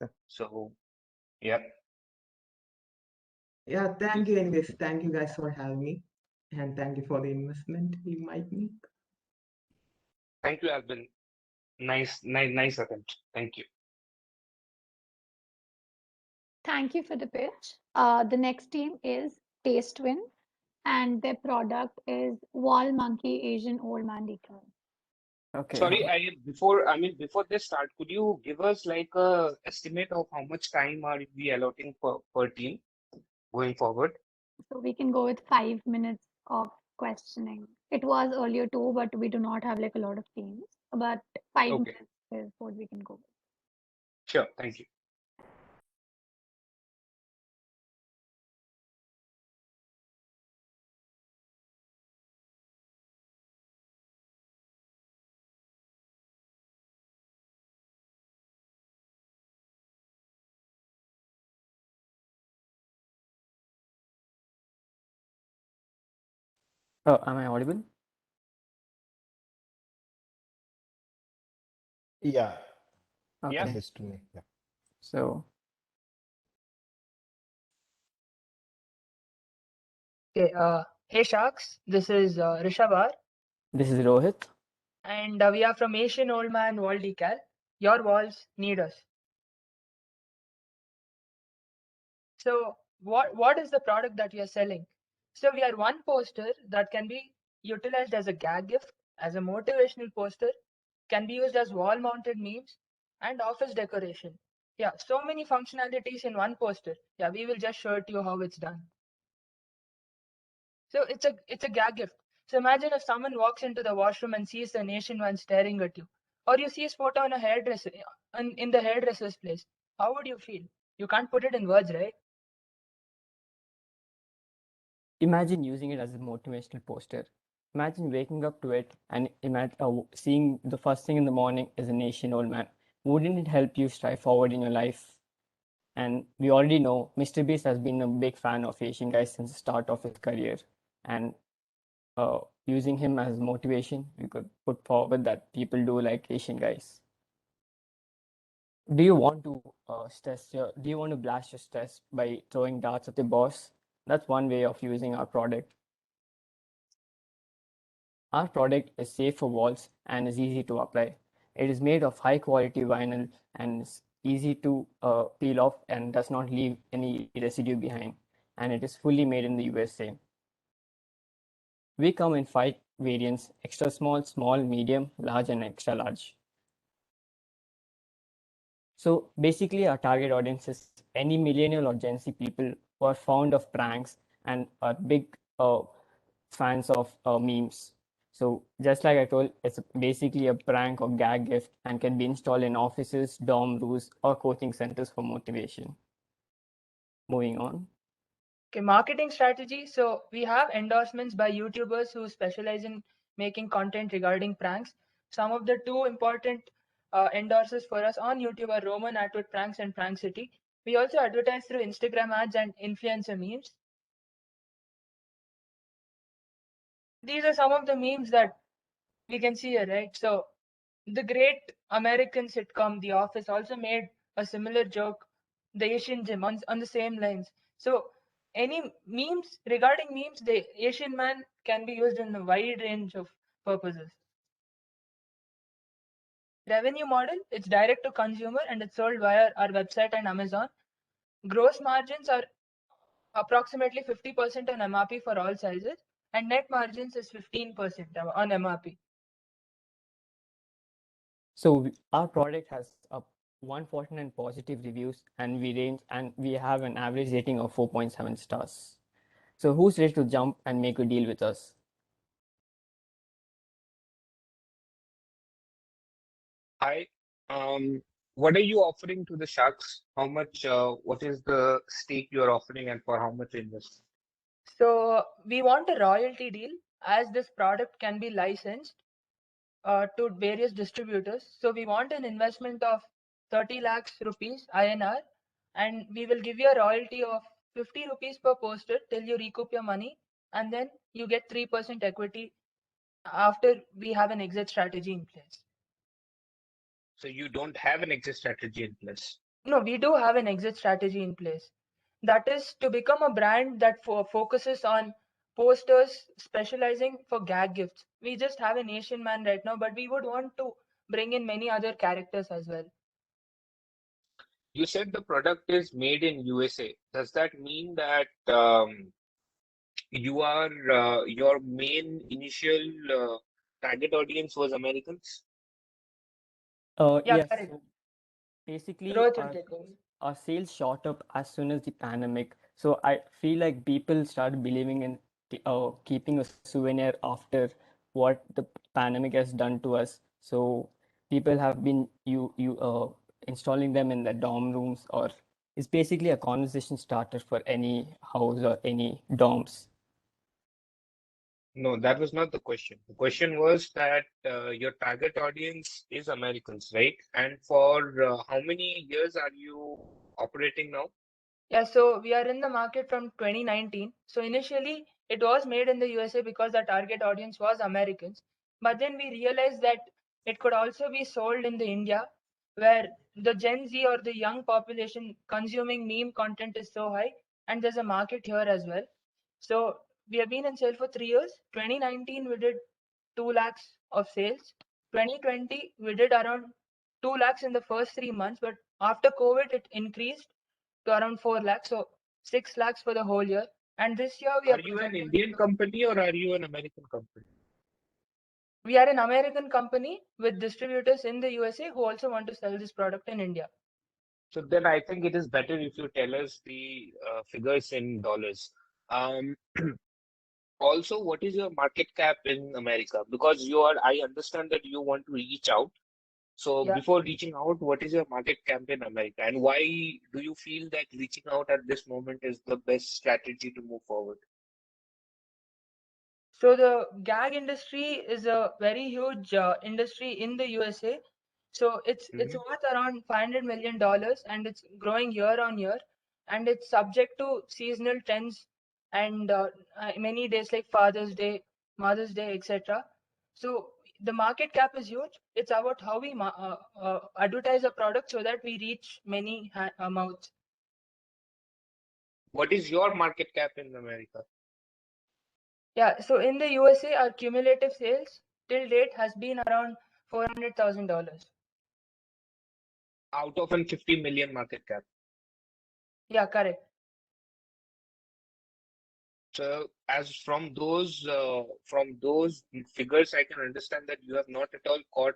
Yeah. So, yeah. yeah. Thank you, anyways. Thank you guys for having me, and thank you for the investment you might make. Thank you, Alvin. Nice attempt. Thank you. Thank you for the pitch. The next team is Taste Twin, and their product is Wall Monkey Asian Old Man Decal. Okay. Sorry, before they start, could you give us like a estimate of how much time are we allotting per team going forward? So we can go with 5 minutes of questioning. It was earlier too, but we do not have like a lot of teams. But five Okay, minutes is what we can go with. sure. Thank you. Oh, am I audible? Yeah, Yeah. Okay. this to me. Yeah. So, Okay, hey Sharks, this is Rishabh, this is Rohit. and we are from Asian Old Man Wall Decal. Your walls need us. So, what is the product that we are selling? So, we are one poster that can be utilized as a gag gift, as a motivational poster, can be used as wall-mounted memes, and office decoration. Yeah, so many functionalities in one poster. Yeah, we will just show it to you how it's done. So it's a gag gift. So imagine if someone walks into the washroom and sees the nation one staring at you, or you see his photo on a hairdresser in the hairdresser's place. How would you feel? You can't put it in words, right? Imagine using it as a motivational poster. Imagine waking up to it and imagine seeing the first thing in the morning is a nation old man. Wouldn't it help you strive forward in your life? And we already know Mr. Beast has been a big fan of Asian guys since the start of his career. And using him as motivation, we could put forward that people do like Asian guys. Do you want to do you want to blast your stress by throwing darts at the boss? That's one way of using our product. Our product is safe for walls and is easy to apply. It is made of high quality vinyl and easy to peel off and does not leave any residue behind. And it is fully made in the USA. We come in 5 variants: extra small, small, medium, large, and extra large. So basically, our target audience is any millennial or Gen Z people who are fond of pranks and are big fans of memes. So just like I told, it's basically a prank or gag gift and can be installed in offices, dorm rooms, or coaching centers for motivation. Moving on. Okay, marketing strategy. So we have endorsements by YouTubers who specialize in making content regarding pranks. Some of the two important endorsers for us on YouTube are Roman Atwood Pranks and Prank City. We also advertise through Instagram ads and influencer memes. These are some of the memes that we can see here, right? So the great American sitcom The Office also made a similar joke, The Asian Gym, on the same lines. So any memes, regarding memes, the Asian man can be used in a wide range of purposes. Revenue model, it's direct to consumer and it's sold via our website and Amazon. Gross margins are approximately 50% on MRP for all sizes, and net margins is 15% on MRP. So our product has a 149 positive reviews, and we have an average rating of 4.7 stars. So who's ready to jump and make a deal with us? Hi. What are you offering to the Sharks? How much, what is the stake you are offering and for how much invest? So we want a royalty deal, as this product can be licensed to various distributors. So we want an investment of 30 lakhs rupees INR, and we will give you a royalty of 50 rupees per poster till you recoup your money, and then you get 3% equity after we have an exit strategy in place. So you don't have an exit strategy in place. No, we do have an exit strategy in place. That is to become a brand that focuses on posters specializing for gag gifts. We just have an Asian man right now, but we would want to bring in many other characters as well. You said the product is made in USA. Does that mean that you are your main initial target audience was Americans? Yeah, Yes. correct. So basically, Rohit will take over. our sales shot up as soon as the pandemic. So I feel like people started believing in keeping a souvenir after what the pandemic has done to us. So people have been installing them in the dorm rooms, or it's basically a conversation starter for any house or any dorms. No, that was not the question. The question was that your target audience is Americans, right? And for how many years are you operating now? Yeah, so we are in the market from 2019. So initially, it was made in the USA because our target audience was Americans. But then we realized that it could also be sold in the India, where the Gen Z or the young population consuming meme content is so high, and there's a market here as well. So we have been in sale for 3 years. 2019, we did 2 lakhs of sales. 2020, we did around 2 lakhs in the first 3 months, but after COVID, it increased to around 4 lakhs, so 6 lakhs for the whole year. And this year we are Are you an projecting Indian company or are you an American company? we are an American company with distributors in the USA who also want to sell this product in India. So then I think it is better if you tell us the figures in dollars. Um, Also, what is your market cap in America? Because I understand that you want to reach out. So Yeah. before reaching out, what is your market cap in America? And why do you feel that reaching out at this moment is the best strategy to move forward? So the gag industry is a very huge industry in the USA. So it's Mhm. worth around $500 million and it's growing year on year, and it's subject to seasonal trends and many days like Father's Day, Mother's Day, etc. So the market cap is huge. It's about how we advertise a product so that we reach many mouths. What is your market cap in America? Yeah, so in the USA, our cumulative sales till date has been around $400,000. out of an 50 million market cap. Yeah, correct. So, as from those figures, I can understand that you have not at all caught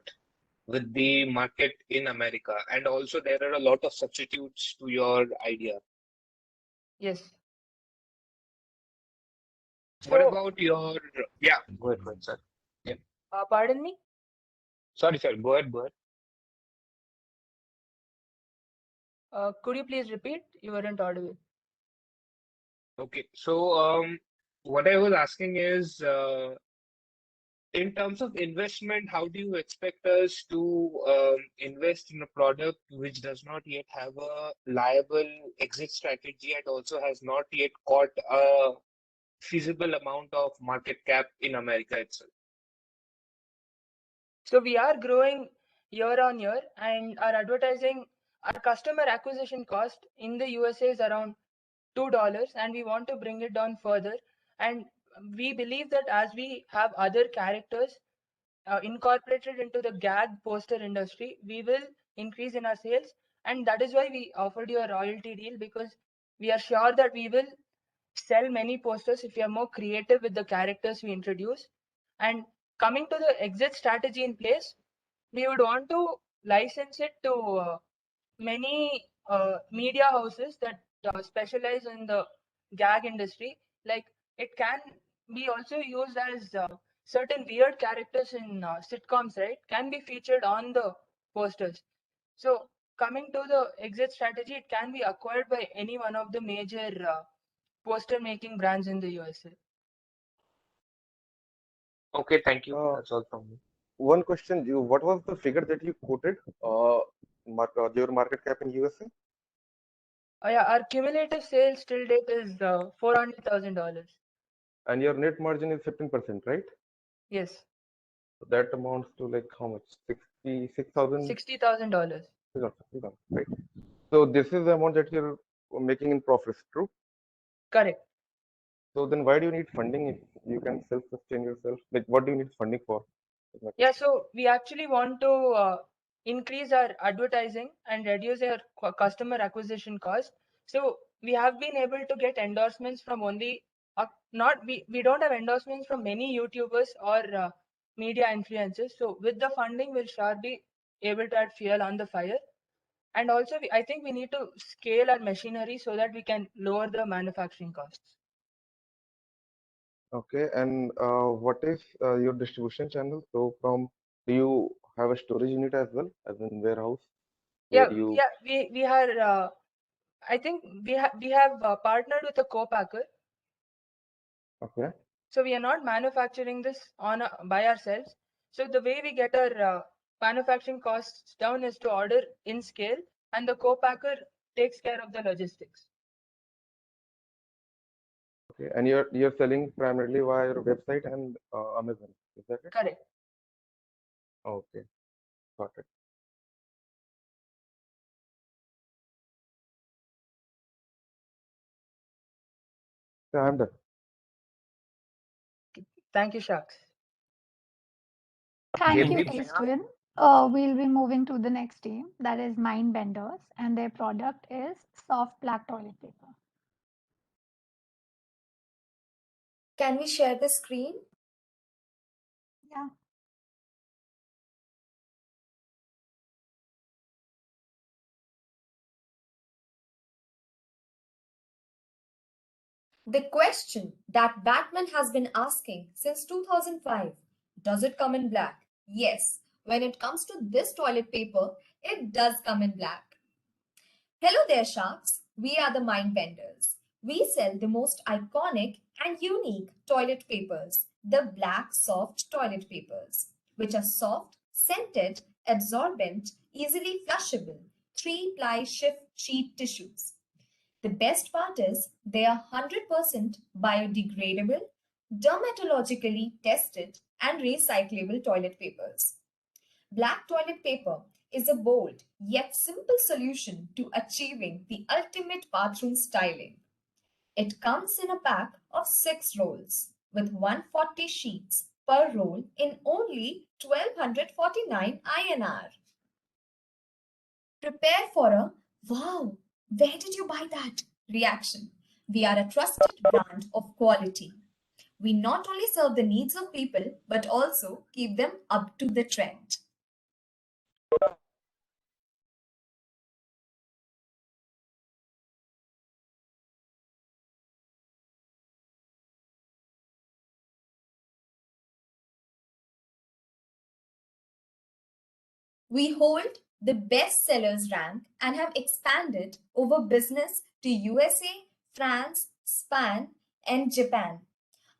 with the market in America, and also there are a lot of substitutes to your idea. Yes. What So, about your, yeah, go ahead, sir. Yeah, pardon me? sorry, sir, go ahead. Could you please repeat? You weren't audible. Okay, so what I was asking is, in terms of investment, how do you expect us to invest in a product which does not yet have a liable exit strategy and also has not yet caught a feasible amount of market cap in America itself? So we are growing year on year, and our customer acquisition cost in the USA is around $2, and we want to bring it down further. And we believe that as we have other characters incorporated into the gag poster industry, we will increase in our sales. And that is why we offered you a royalty deal, because we are sure that we will sell many posters if we are more creative with the characters we introduce. And coming to the exit strategy in place, we would want to license it to many media houses that specialize in the gag industry. Like, it can be also used as certain weird characters in sitcoms, right? Can be featured on the posters. So coming to the exit strategy, it can be acquired by any one of the major poster making brands in the USA. Okay, thank you. Uh, That's all from me. One question, what was the figure that you quoted? Your market cap in USA? Yeah, our cumulative sales till date is $400,000. And your net margin is 15%, right? Yes, That amounts to like how much? 66,000? $60,000. Right. So this is the amount that you're making in profits, true? Correct. So then why do you need funding if you can self-sustain yourself? Like, what do you need funding for? Is my Yeah, question. so we actually want to increase our advertising and reduce our customer acquisition cost. So we have been able to get endorsements from only not we don't have endorsements from many YouTubers or media influencers. So with the funding, we'll sure be able to add fuel on the fire. And also, I think we need to scale our machinery so that we can lower the manufacturing costs. Okay, and what is your distribution channel? So do you have a storage unit as well, as in warehouse, where you? Yeah, we are. I think we have partnered with a co-packer. Okay. So we are not manufacturing this by ourselves. So the way we get our manufacturing costs down is to order in scale, and the co-packer takes care of the logistics. Okay, and you're selling primarily via your website and Amazon. Is that it? Correct. Okay, got it. So I'm done. Thank you, Shaks. Thank you, Deep, Eastwin. We'll be moving to the next team, that is Mind Benders, and their product is soft black toilet paper. Can we share the screen? Yeah. The question that Batman has been asking since 2005, does it come in black? Yes, when it comes to this toilet paper, it does come in black. Hello there, sharks. We are the Mind Benders. We sell the most iconic and unique toilet papers, the black soft toilet papers, which are soft, scented, absorbent, easily flushable, 3-ply shift sheet tissues. The best part is they are 100% biodegradable, dermatologically tested, and recyclable toilet papers. Black toilet paper is a bold yet simple solution to achieving the ultimate bathroom styling. It comes in a pack of 6 rolls with 140 sheets per roll in only 1249 INR. prepare for a "Wow, where did you buy that?" reaction. We are a trusted brand of quality. We not only serve the needs of people but also keep them up to the trend. We hold the best sellers rank and have expanded over business to USA, France, Spain, and Japan.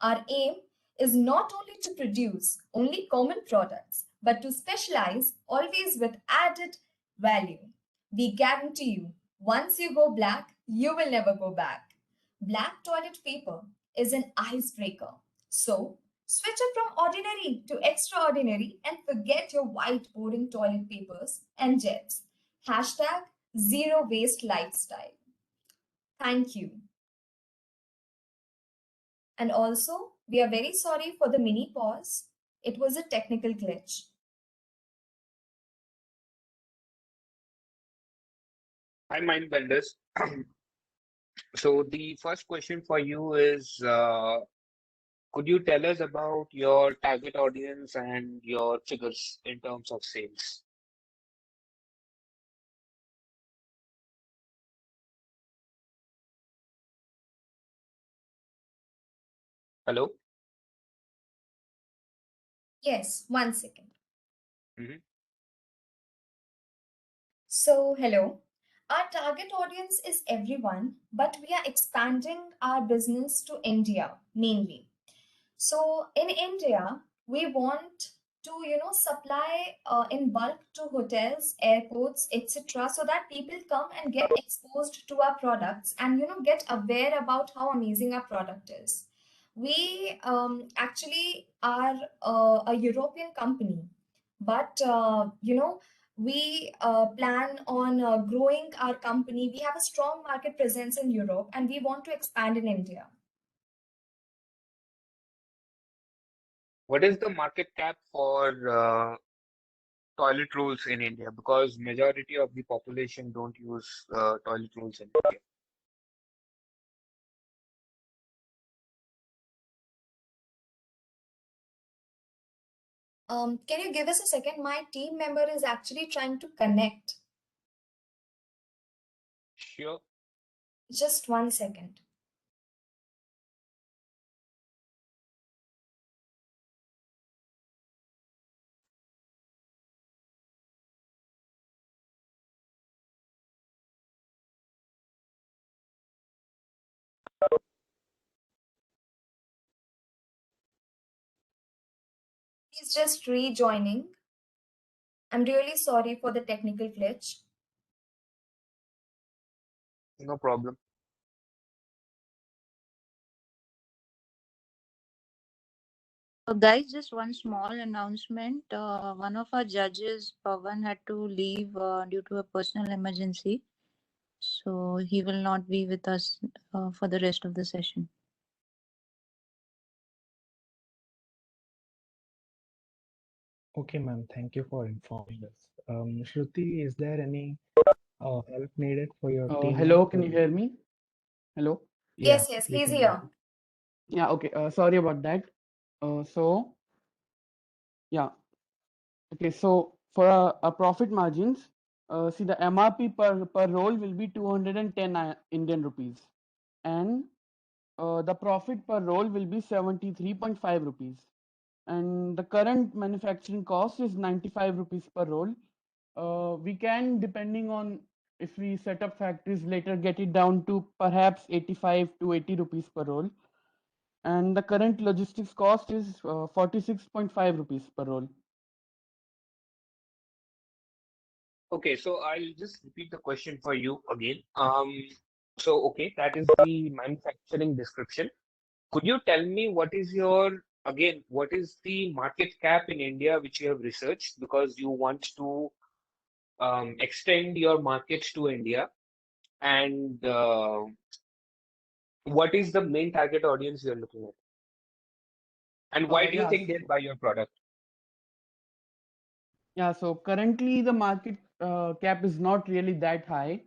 Our aim is not only to produce only common products, but to specialize always with added value. We guarantee you, once you go black, you will never go back. Black toilet paper is an icebreaker. So, switch up from ordinary to extraordinary and forget your white boring toilet papers and jets. Hashtag zero waste lifestyle. Thank you. And also, we are very sorry for the mini pause. It was a technical glitch. Hi, mind benders. So the first question for you is, could you tell us about your target audience and your figures in terms of sales? Hello? Yes, 1 second. Mhm. So, hello. Our target audience is everyone, but we are expanding our business to India mainly. So in India, we want to, supply in bulk to hotels, airports, etc., so that people come and get exposed to our products and get aware about how amazing our product is. We actually are a European company, but we plan on growing our company. We have a strong market presence in Europe, and we want to expand in India. What is the market cap for toilet rolls in India? Because majority of the population don't use toilet rolls in India. Can you give us a second? My team member is actually trying to connect. Sure. Just 1 second. He's just rejoining. I'm really sorry for the technical glitch. No problem. So guys, just one small announcement. One of our judges, Pawan, had to leave due to a personal emergency. So he will not be with us for the rest of the session. Okay, ma'am. Thank you for informing us. Shruti, is there any help needed for your team? Hello, can you hear me? Hello? Yeah, Yes, we he's can hear here. you. Yeah, okay. Sorry about that. Yeah. Okay, so for a profit margins, see the MRP per roll will be 210 Indian rupees, and the profit per roll will be 73.5 rupees, and the current manufacturing cost is 95 rupees per roll. We can, depending on if we set up factories later, get it down to perhaps 85 to 80 rupees per roll. And the current logistics cost is 46.5 rupees per roll. Okay, so I'll just repeat the question for you again. So okay, that is the manufacturing description. Could you tell me what is what is the market cap in India which you have researched because you want to extend your markets to India, and what is the main target audience you're looking at? And why do you Yeah, think they'll buy your product? yeah. So currently the market cap is not really that high,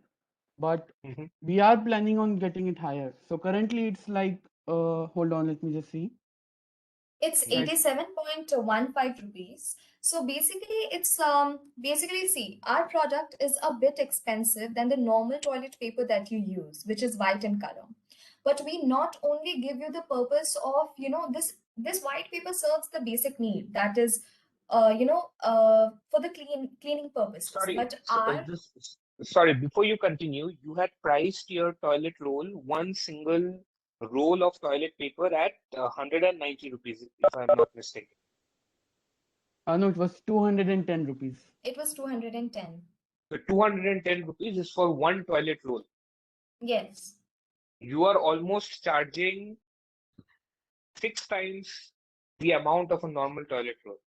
but Mhm. we are planning on getting it higher. So currently it's like, hold on, let me just see. It's Mhm. 87.15 rupees. So basically see, our product is a bit expensive than the normal toilet paper that you use, which is white in color. But we not only give you the purpose of, this white paper serves the basic need, that is, for the cleaning purposes. Sorry, But our sorry, before you continue, you had priced your toilet roll, one single roll of toilet paper at 190 rupees, if I'm not mistaken. No, it was 210 rupees. It was 210. So 210 rupees is for one toilet roll. Yes. You are almost charging 6 times the amount of a normal toilet roll.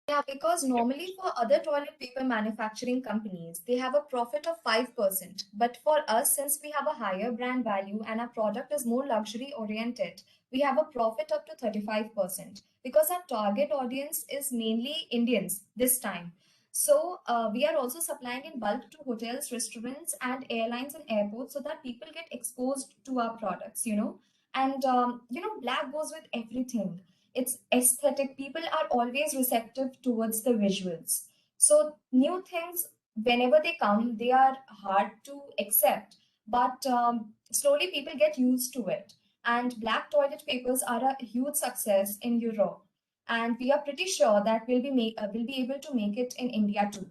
Yeah, because Yeah. normally for other toilet paper manufacturing companies, they have a profit of 5%. But for us, since we have a higher brand value and our product is more luxury oriented, we have a profit up to 35% because our target audience is mainly Indians this time. So we are also supplying in bulk to hotels, restaurants, and airlines and airports so that people get exposed to our products. And, black goes with everything. It's aesthetic. People are always receptive towards the visuals. So new things, whenever they come, they are hard to accept. But slowly people get used to it. And black toilet papers are a huge success in Europe. And we are pretty sure that we'll be able to make it in India too.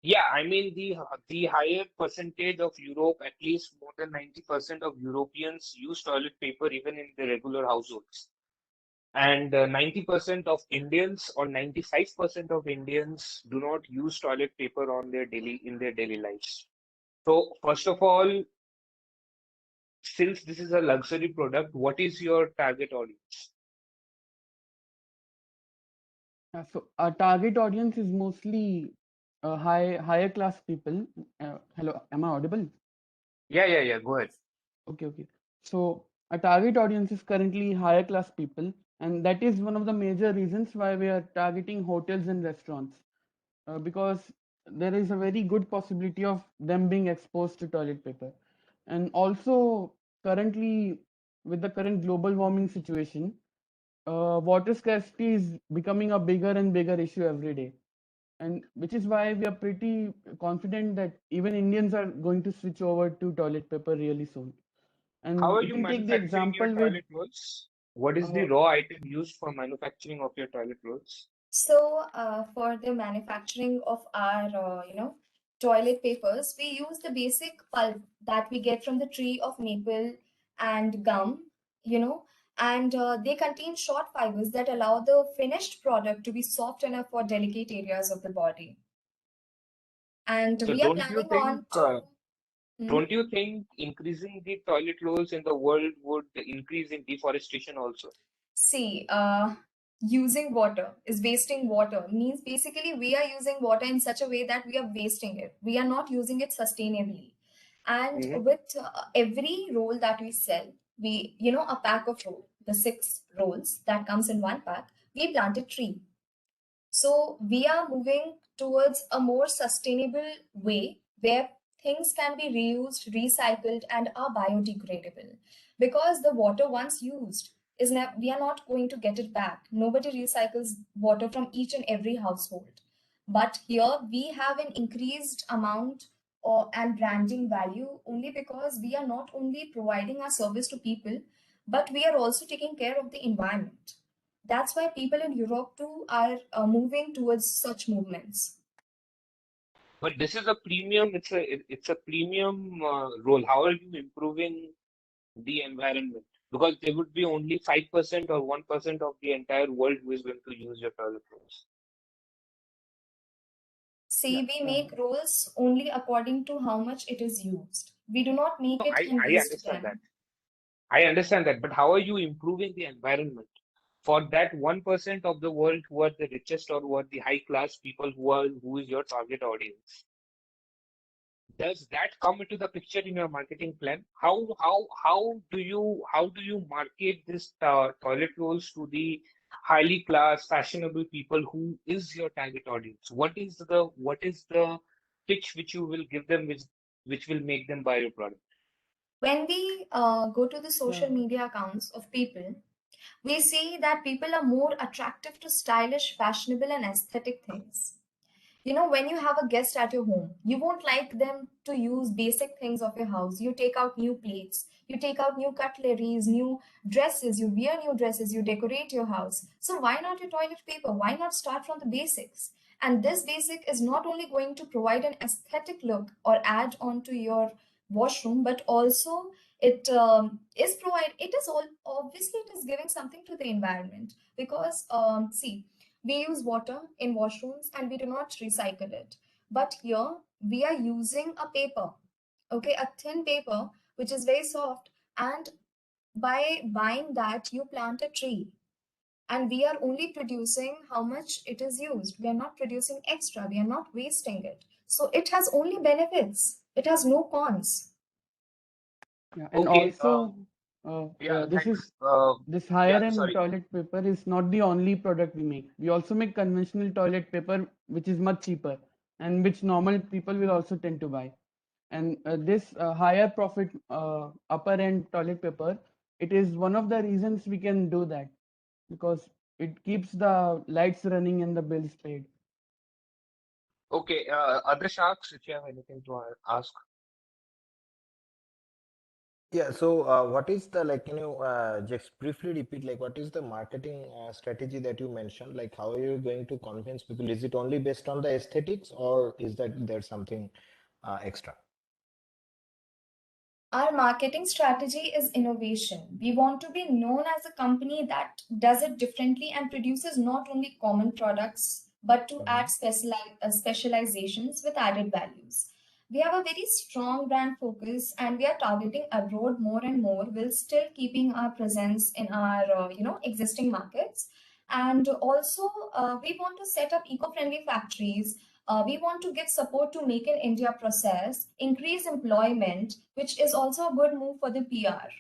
Yeah, I mean the higher percentage of Europe, at least more than 90% of Europeans use toilet paper even in their regular households. And 90% of Indians or 95% of Indians do not use toilet paper in their daily lives. So first of all, since this is a luxury product, what is your target audience? So our target audience is mostly higher class people. Hello, am I audible? Yeah. Go ahead. Okay. So our target audience is currently higher class people, and that is one of the major reasons why we are targeting hotels and restaurants, because there is a very good possibility of them being exposed to toilet paper. And also, currently, with the current global warming situation, water scarcity is becoming a bigger and bigger issue every day. And which is why we are pretty confident that even Indians are going to switch over to toilet paper really soon. How And are we you can take the manufacturing your example with toilet rolls? What is the uh, raw item used for manufacturing of your toilet rolls? So, for the manufacturing of our, toilet papers, we use the basic pulp that we get from the tree of maple and gum, and they contain short fibers that allow the finished product to be soft enough for delicate areas of the body. And So we are planning on to. Hmm? don't you think increasing the toilet rolls in the world would increase in deforestation also? See, using water is wasting water means basically we are using water in such a way that we are wasting it. We are not using it sustainably. And Mhm. with every roll that we sell, a pack of roll, the 6 rolls that comes in one pack, we plant a tree. So we are moving towards a more sustainable way where things can be reused, recycled, and are biodegradable. Because the water once used we are not going to get it back. Nobody recycles water from each and every household. But here we have an increased amount and branding value only because we are not only providing our service to people, but we are also taking care of the environment. That's why people in Europe too are moving towards such movements. But this is a premium, it's a premium role. How are you improving the environment? Because there would be only 5% or 1% of the entire world who is going to use your toilet rolls. See, yeah, we make rules only according to how much it is used. We do not make No, it in I waste understand that. them. I understand that, but how are you improving the environment for that 1% of the world who are the richest or who are the high class people who is your target audience? Does that come into the picture in your marketing plan? How do you market this toilet rolls to the highly class, fashionable people who is your target audience? What is the pitch which you will give them, which will make them buy your product? When we go to the social media accounts of people, we see that people are more attractive to stylish, fashionable, and aesthetic things. You know, when you have a guest at your home, you won't like them to use basic things of your house. You take out new plates, you take out new cutleries, new dresses, you wear new dresses, you decorate your house. So why not your toilet paper? Why not start from the basics? And this basic is not only going to provide an aesthetic look or add on to your washroom, but also it is all obviously it is giving something to the environment, because see, we use water in washrooms and we do not recycle it. But here we are using a paper, okay, a thin paper, which is very soft. And by buying that, you plant a tree. And we are only producing how much it is used. We are not producing extra. We are not wasting it. So it has only benefits. It has no cons. Yeah, and Okay. also, Yeah. this is Thanks. this Yeah. higher end Sorry. toilet paper is not the only product we make. We also make conventional toilet paper, which is much cheaper and which normal people will also tend to buy. And this higher profit upper end toilet paper, it is one of the reasons we can do that, because it keeps the lights running and the bills paid. Okay. Other sharks, if you have anything to ask. Yeah, so what is the, like, just briefly repeat, like, what is the marketing strategy that you mentioned? Like, how are you going to convince people? Is it only based on the aesthetics, or is that there's something extra? Our marketing strategy is innovation. We want to be known as a company that does it differently and produces not only common products, but to add specializations with added values. We have a very strong brand focus and we are targeting abroad more and more, while still keeping our presence in our existing markets. And also, we want to set up eco-friendly factories. We want to give support to Make in India process, increase employment, which is also a good move for the PR.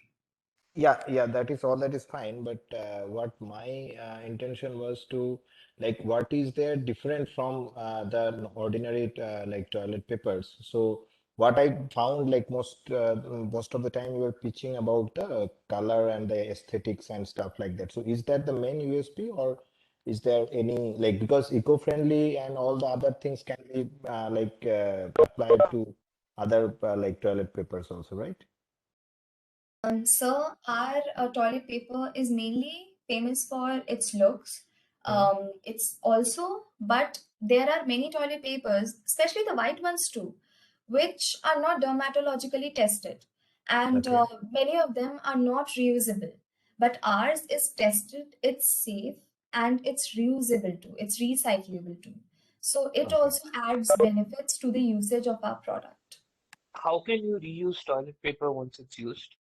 Yeah, that is all, that is fine. But what my intention was to, like, what is there different from the ordinary like toilet papers? So what I found, like, most of the time you were pitching about the color and the aesthetics and stuff like that. So is that the main USP, or is there any, like, because eco-friendly and all the other things can be applied to other like toilet papers also, right? So our toilet paper is mainly famous for its looks. It's also, but there are many toilet papers, especially the white ones too, which are not dermatologically tested, and Okay. many of them are not reusable. But ours is tested, it's safe, and it's reusable too. It's recyclable too. So it Okay. also adds benefits to the usage of our product. How can you reuse toilet paper once it's used?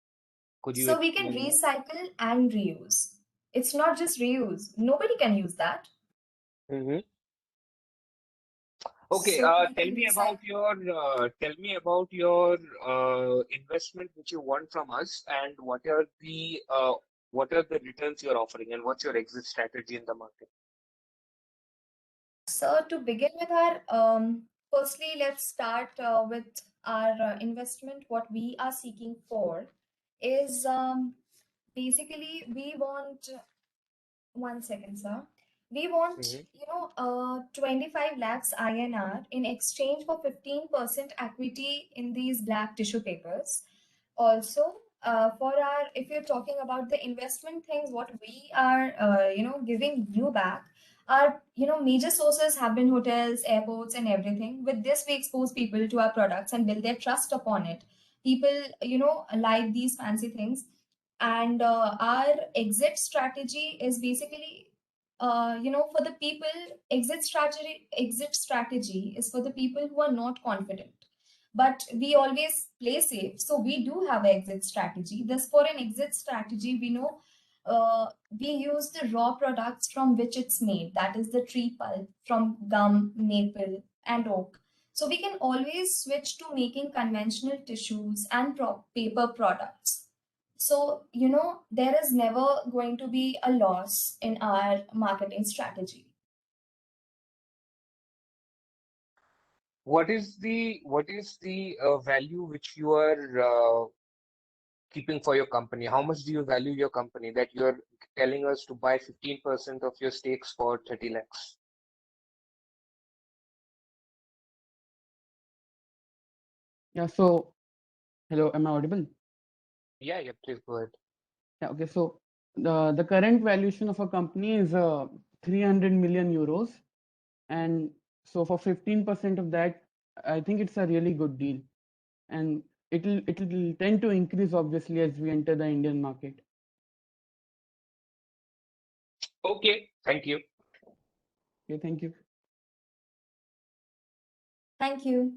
Could you So we can explain? recycle and reuse. It's not just reuse. Nobody can use that. Mm-hmm. Okay, So we can recycle. tell me about your investment which you want from us, and what are the returns you're offering, and what's your exit strategy in the market? So to begin with our, firstly, let's start with our investment. What we are seeking for is basically we want, one second, sir. We want, Mm-hmm. 25 lakhs INR in exchange for 15% equity in these black tissue papers. Also, for our, if you're talking about the investment things, what we are, giving you back, our, major sources have been hotels, airports, and everything. With this, we expose people to our products and build their trust upon it. People, like these fancy things. And our exit strategy is basically, for the people, exit strategy is for the people who are not confident, but we always play safe, so we do have an exit strategy. Thus, for an exit strategy, we know, we use the raw products from which it's made, that is the tree pulp from gum, maple, and oak. So we can always switch to making conventional tissues and paper products. So, there is never going to be a loss in our marketing strategy. What is the value which you are keeping for your company? How much do you value your company that you're telling us to buy 15% of your stakes for 30 lakhs? Yeah, so hello, am I audible? Yeah, please go ahead. Yeah, okay. So the current valuation of a company is 300 million euros, and so for 15% of that, I think it's a really good deal, and it'll tend to increase obviously as we enter the Indian market. Okay, thank you. Okay, thank you. Thank you.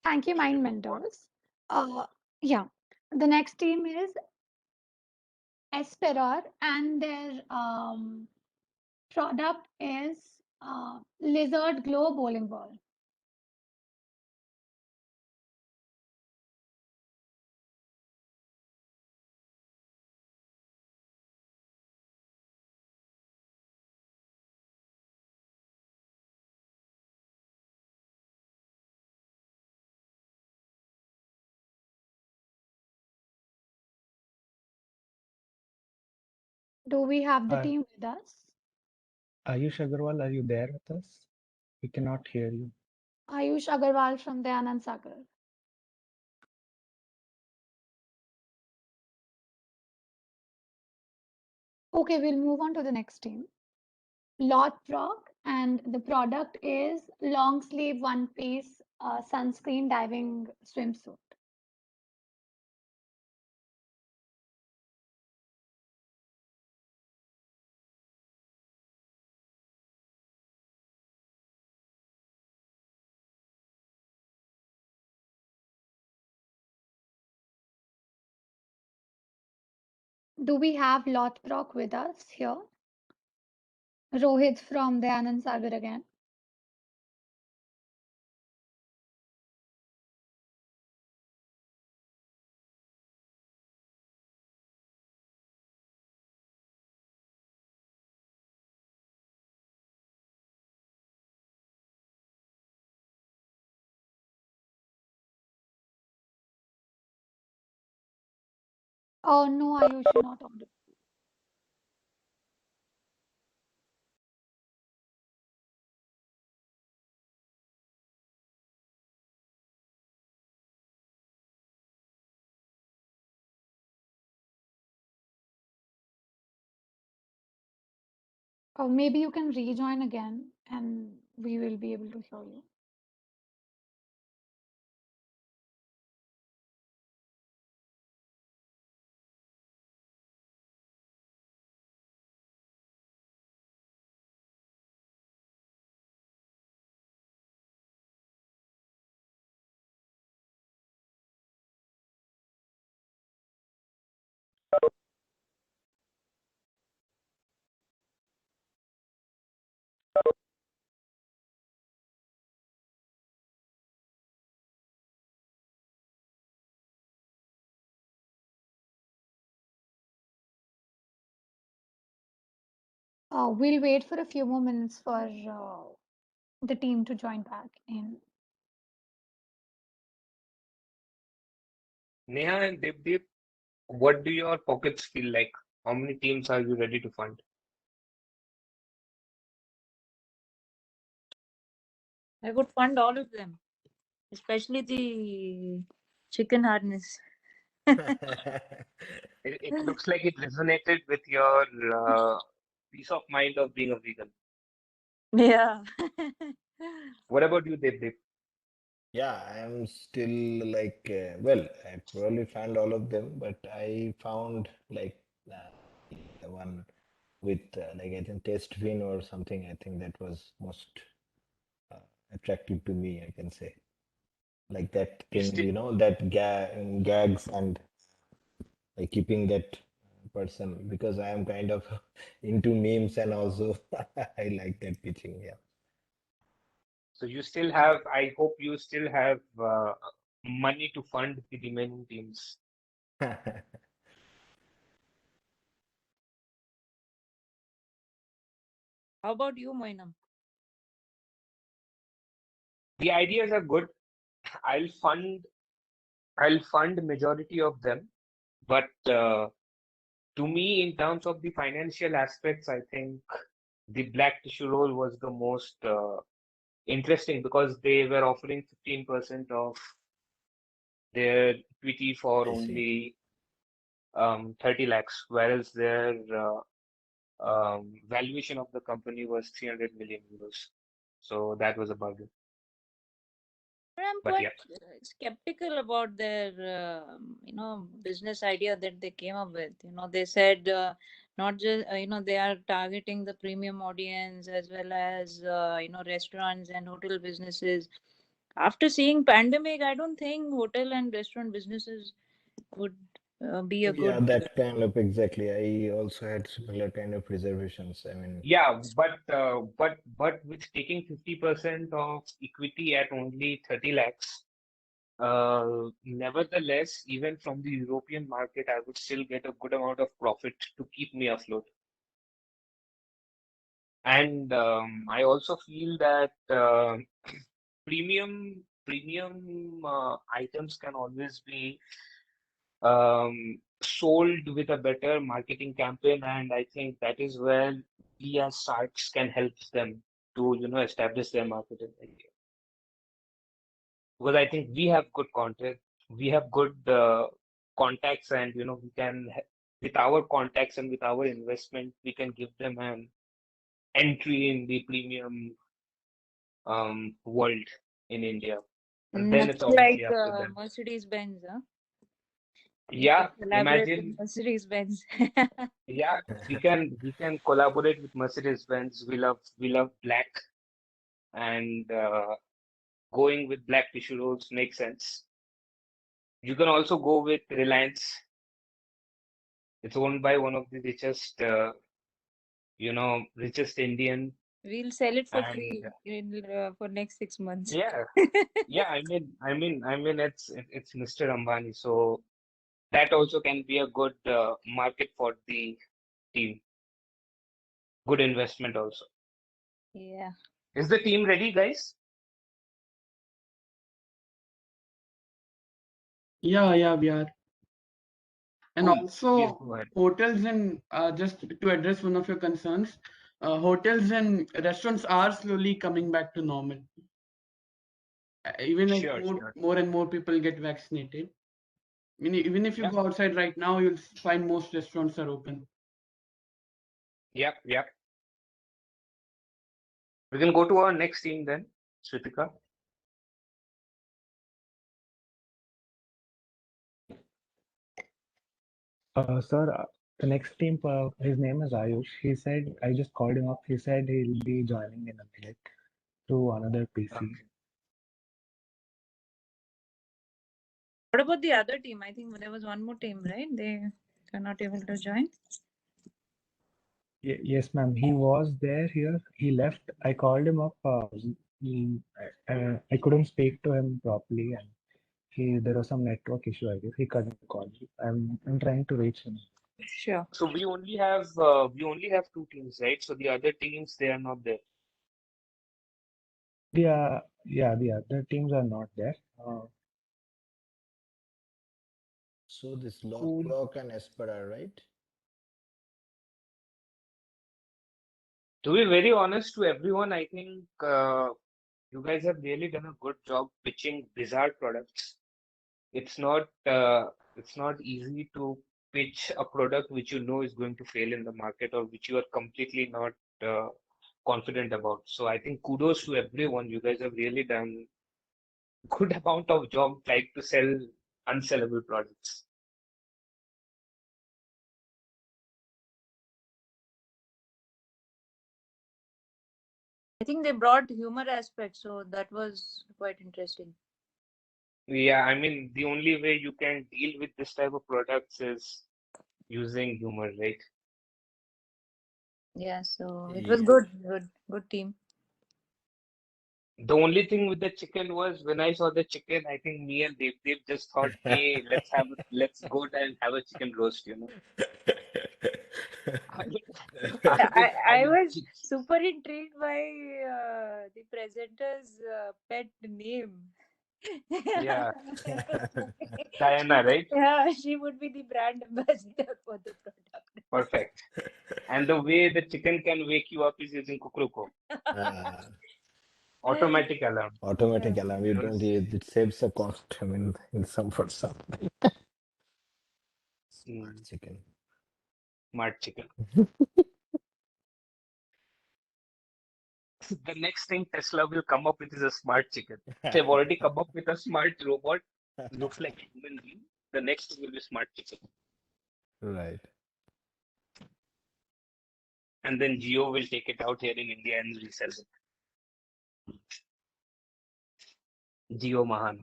Thank you, Mind Mentors. Yeah, the next team is Esperor, and their product is Lizard Glow Bowling Ball. Do we have the Uh, team with us? Ayush Agarwal, are you there with us? We cannot hear you. Ayush Agarwal from the Anand Sagar. Okay, we'll move on to the next team. Lothbrok, and the product is long sleeve one piece sunscreen diving swimsuit. Do we have Lothbrok with us here? Rohit from the Anand Sagar again. Oh no, Ayush, you're not audible. Or maybe you can rejoin again and we will be able to hear you. We'll wait for a few more minutes for the team to join back in. Neha and Devdeep, what do your pockets feel like? How many teams are you ready to fund? I would fund all of them, especially the chicken harness. It looks like it resonated with your peace of mind of being a vegan. Yeah. What about you, Devdeep? Yeah, I'm still like, well, I probably found all of them, but I found like the one with like I think test win or something. I think that was most uh, attractive to me, I can say. Like that You thing, still that gags and like keeping that person because I am kind of into memes and also I like that pitching. Yeah. So you still have, I hope you still have money to fund the remaining teams. How about you, Moinam? The ideas are good. I'll fund majority of them, but to me, in terms of the financial aspects, I think the black tissue roll was the most interesting because they were offering 15% of their equity for I see. only 30 lakhs, whereas their valuation of the company was 300 million euros. So that was a bargain. I'm But quite yeah, skeptical about their, business idea that they came up with. They said not just, they are targeting the premium audience as well as, restaurants and hotel businesses. After seeing pandemic, I don't think hotel and restaurant businesses would be a Yeah, good. that kind of exactly. I also had similar kind of reservations. I mean, yeah, but with taking 50% of equity at only 30 lakhs, nevertheless, even from the European market, I would still get a good amount of profit to keep me afloat. And I also feel that premium items can always be sold with a better marketing campaign, and I think that is where we as Sharks can help them to establish their marketing idea. Because I think we have good content, we have good contacts, and we can with our contacts and with our investment, we can give them an entry in the premium world in India, and then it's Nothing like obviously up to them. Mercedes-Benz, huh? We Yeah, can collaborate with imagine. Mercedes-Benz. Yeah, we can collaborate with Mercedes-Benz. We love black, and going with black tissue rolls makes sense. You can also go with Reliance. It's owned by one of the richest Indian, We'll sell it for and free for next 6 months. yeah, yeah. I mean, it's Mr. Ambani, so that also can be a good market for the team. Good investment also. Yeah. Is the team ready, guys? Yeah, we are. And Cool. Please also go ahead. hotels and just to address one of your concerns, hotels and restaurants are slowly coming back to normal. Even as Sure, sure. more and more people get vaccinated. I mean, even if you Yeah, go outside right now, you'll find most restaurants are open. yeah, yeah. We can go to our next team then, Sritika. Sir, the next team, his name is Ayush. He said, I just called him up. He said he'll be joining in a minute to another PC. Okay. What about the other team? I think there was one more team, right? They are not able to join. Yes, ma'am. He was there here. He left. I called him up. I couldn't speak to him properly, and there was some network issue, I guess. He couldn't call me. I'm trying to reach him. Sure. So we only have two teams, right? So the other teams, they are not there. Yeah, the other teams are not there. so this Cool. Lothbrook and Espera, right? To be very honest to everyone, I think you guys have really done a good job pitching bizarre products. It's not easy to pitch a product which you know is going to fail in the market or which you are completely not uh, confident about. So I think kudos to everyone. You guys have really done good amount of job trying to sell unsellable products. I think they brought humor aspect, so that was quite interesting. Yeah, I mean, the only way you can deal with this type of products is using humor, right? Yeah, so it was Yeah. good team. The only thing with the chicken was when I saw the chicken, I think me and Dev just thought, hey, let's go and have a chicken roast, you know. I mean, I I mean, was super intrigued by the presenter's pet name. yeah, Diana, right? Yeah, she would be the brand ambassador for the product. Perfect. And the way the chicken can wake you up is using Kukuruko, automatic alarm. Automatic alarm. You You know, don't need it saves the cost. I mean, in some for some. Smart chicken. smart chicken. The next thing Tesla will come up with is a smart chicken. They've already come up with a smart robot, looks like a human being. The next thing will be smart chicken. Right. And then Jio will take it out here in India and resell it. Jio Mahan.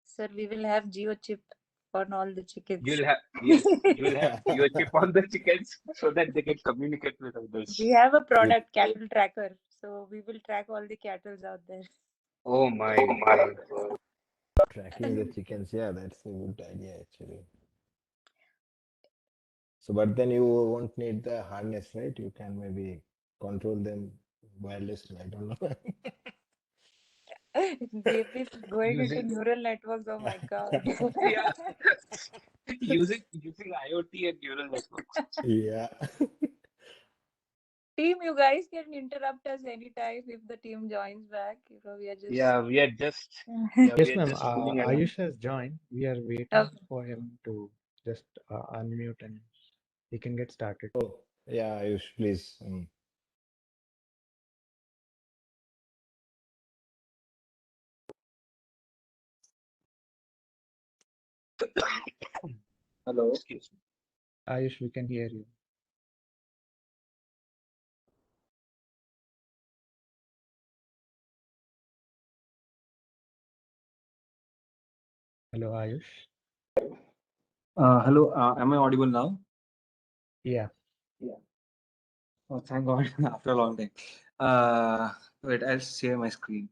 Sir, we will have geo chip on all the chickens. You'll have, yes, you'll have your chip on the chickens so that they can communicate with others. We have a product, cattle tracker, so we will track all the cattle out there. Oh my God. Tracking the chickens. Yeah, that's a good idea actually. So, but then you won't need the harness, right? You can maybe control them wirelessly. I don't know. They've been going into Using, neural networks. Oh my God. yeah, using IoT and neural networks. Yeah. Team, you guys can interrupt us anytime if the team joins back. You know, we are just. Yeah, we are just Yes, ma'am. fooling around. Ayush has joined. We are waiting Okay. for him to just unmute and he can get started. Oh, yeah, Ayush, please. Hello. Excuse me. Ayush, we can hear you. Hello, Ayush. Hello. Am I audible now? Yeah. Yeah. Oh, thank God. After a long time. Wait, I'll share my screen.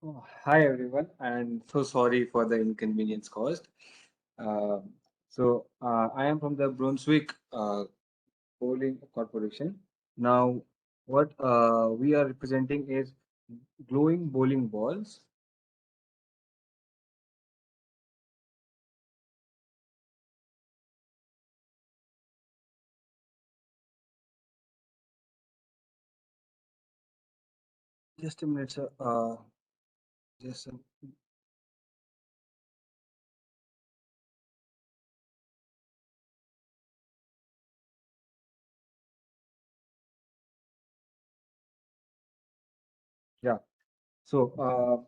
Oh, hi, everyone, and so sorry for the inconvenience caused. I am from the Brunswick Bowling Corporation. Now, what we are representing is glowing bowling balls. Just a minute, sir. Just a Yeah. So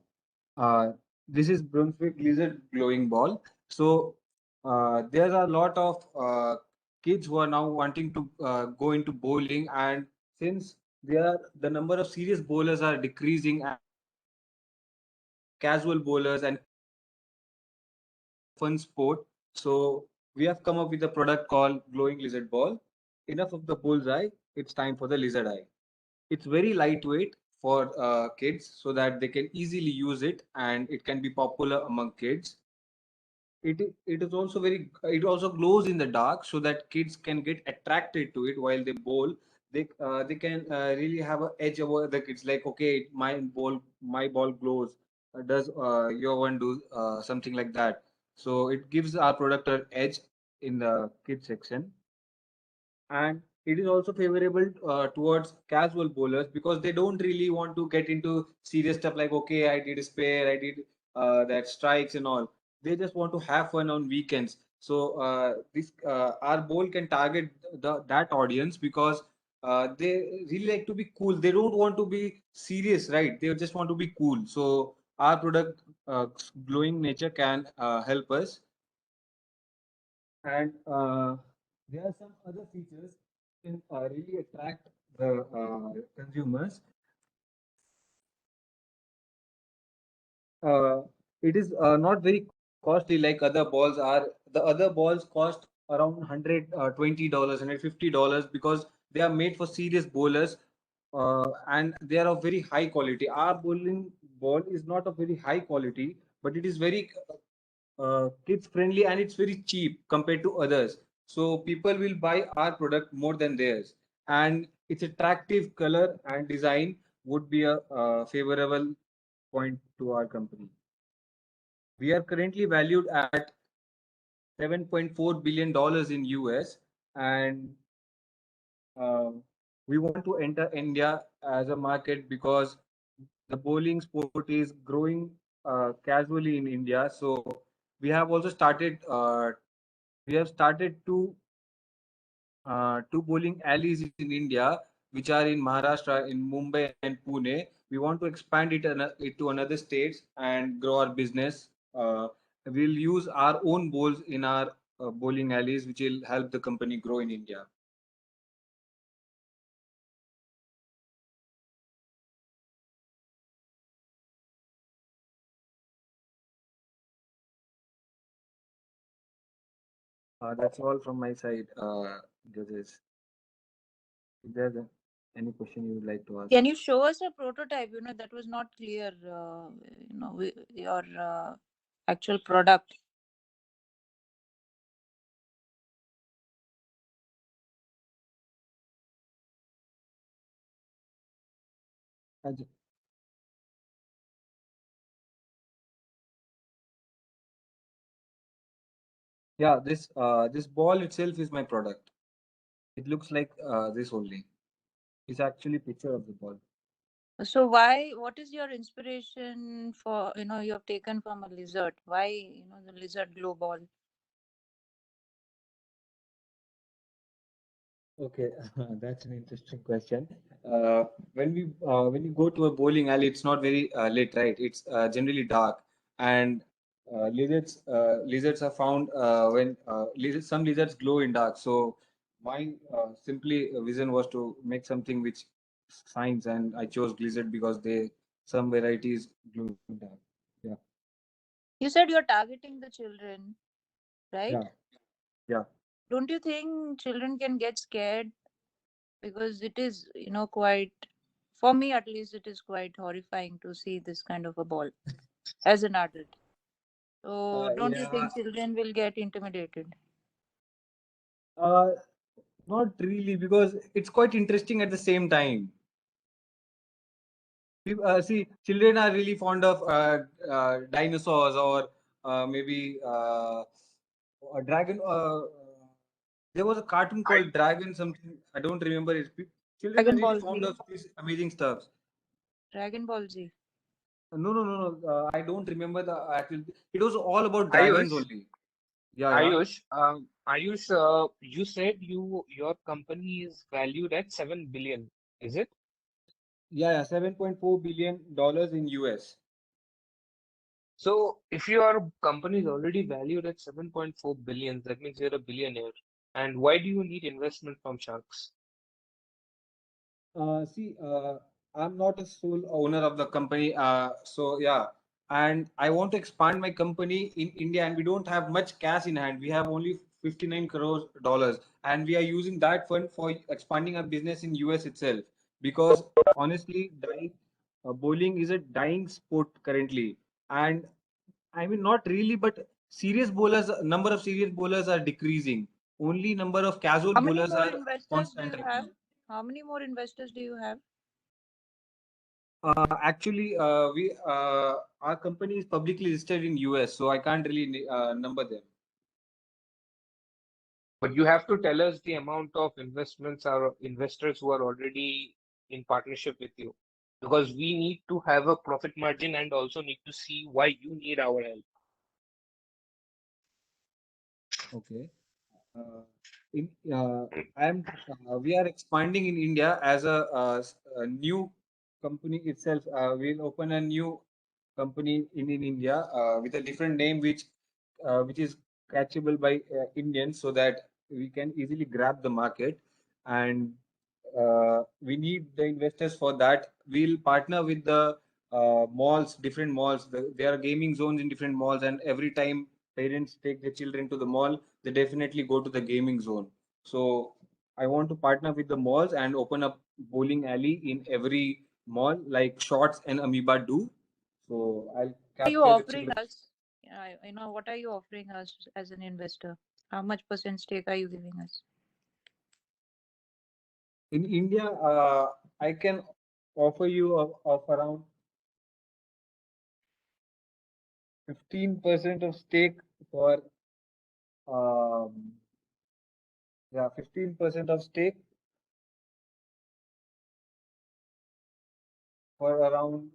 this is Brunswick Lizard glowing ball. So there are a lot of kids who are now wanting to go into bowling, and since the number of serious bowlers are decreasing, and casual bowlers and fun sport. So we have come up with a product called glowing lizard ball. Enough of the bullseye. It's time for the lizard eye. It's very lightweight for kids so that they can easily use it, and it can be popular among kids. It is also it also glows in the dark so that kids can get attracted to it while they bowl. They can really have an edge over the kids, like, okay, my ball glows. Does your one do something like that? So it gives our product an edge in the kids section, and it is also favorable towards casual bowlers because they don't really want to get into serious stuff like, okay, I did a spare, I did that strikes and all. They just want to have fun on weekends. So this our bowl can target that audience because they really like to be cool. They don't want to be serious, right? They just want to be cool. So our product, glowing nature, can help us. And there are some other features can really attract the consumers. Uh, it is not very costly like other balls are. The other balls cost around $120, $150 because they are made for serious bowlers, and they are of very high quality. Our bowling ball is not of very high quality, but it is very kids friendly and it's very cheap compared to others. So people will buy our product more than theirs. And its attractive color and design would be a favorable point to our company. We are currently valued at $7.4 billion in US, and we want to enter India as a market because the bowling sport is growing casually in India. So we have also started. We have started two bowling alleys in India, which are in Maharashtra, in Mumbai and Pune. We want to expand it to another states and grow our business. We'll use our own bowls in our bowling alleys, which will help the company grow in India. That's all from my side, judges. If there's any question you would like to ask. Can you show us a prototype? That was not clear. Your actual product. Yeah, this ball itself is my product. It looks like this only. It's actually picture of the ball. So what is your inspiration for, you have taken from a lizard? Why, the lizard glow ball? Okay, that's an interesting question. When you go to a bowling alley, it's not very lit, right? It's generally dark, and lizards are found when some lizards glow in dark. So my simply vision was to make something which shines, and I chose lizard because some varieties glow in dark. Yeah, You said you're targeting the children, right? yeah, yeah. Don't you think children can get scared? Because it is, quite, for me at least, it is quite horrifying to see this kind of a ball as an adult. So don't you Yeah. think children will get intimidated? Uh, Not really, because it's quite interesting at the same time. See, children are really fond of dinosaurs or maybe a dragon. There was a cartoon called Dragon something. I don't remember it. Children are Dragon really Ball fond Z. of these amazing stuff. Dragon Ball Z. No, no, no, no. I don't remember the actual. It was all about dragons Ayush, only. Yeah, yeah. Ayush, you said your company is valued at 7 billion, is it? Yeah, yeah. $7.4 billion in US. So if your company is already valued at 7.4 billion, that means you're a billionaire. And why do you need investment from sharks? See, I'm not a sole owner of the company. So yeah, and I want to expand my company in India, and we don't have much cash in hand. We have only 59 crores dollars, and we are using that fund for expanding our business in US itself. Because honestly, bowling is a dying sport currently, and I mean not really, but serious bowlers, number of serious bowlers are decreasing. Only number of casual How many bowlers more are investors do constant you right have? now. How many more investors do you have? Actually, our company is publicly listed in US, so I can't really number them. But you have to tell us the amount of investments or investors who are already in partnership with you, because we need to have a profit margin and also need to see why you need our help. Okay. In we are expanding in India as a new company itself. We'll open a new company in India with a different name, which is catchable by Indians, so that we can easily grab the market. And we need the investors for that. We'll partner with the malls, different malls. There are gaming zones in different malls, and every time parents take their children to the mall, they definitely go to the gaming zone. So I want to partner with the malls and open up bowling alley in every mall, like Shots and Amoeba do. So I'll Are you capture the offering children. us? What are you offering us as an investor? How much percent stake are you giving us? In India, I can offer you of around 15% of stake for um, 15% of stake for around,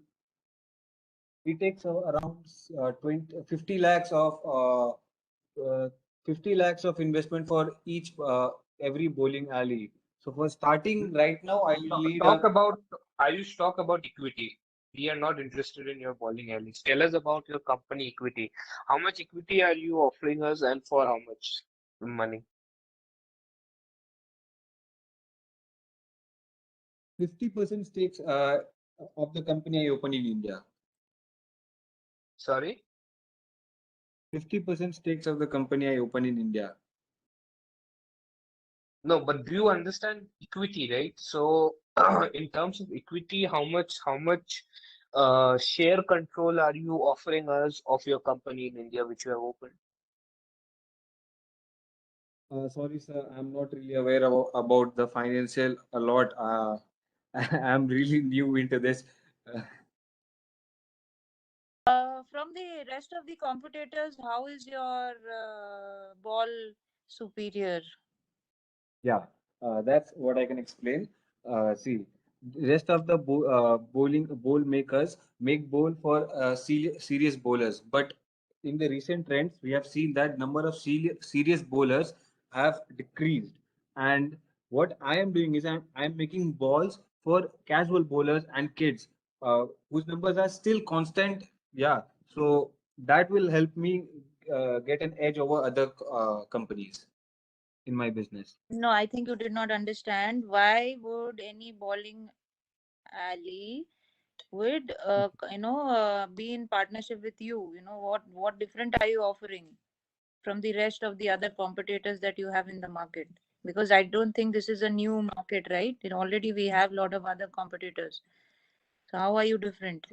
it takes around 50 lakhs of 50 lakhs of investment for each every bowling alley. So for starting right now, I will need Talk a about, Ayush, talk about equity. We are not interested in your bowling alleys. Tell us about your company equity. How much equity are you offering us and for how much money? 50% stakes of the company I open in India. Sorry? 50% stakes of the company I open in India. No, but do you understand equity, right? So, in terms of equity, how much share control are you offering us of your company in India, which you have opened? Sorry, sir, I'm not really aware about the financial a lot. I'm really new into this. Uh, From the rest of the competitors, how is your ball superior? Yeah, that's what I can explain. See, the rest of the bowling bowl makers make bowl for serious bowlers, but in the recent trends, we have seen that number of serious bowlers have decreased. And what I am doing is I'm making balls for casual bowlers and kids, whose numbers are still constant. Yeah, so that will help me get an edge over other companies in my business. No, I think you did not understand. Why would any bowling alley would be in partnership with you? What different are you offering from the rest of the other competitors that you have in the market? Because I don't think this is a new market, right? Already we have a lot of other competitors. So how are you different?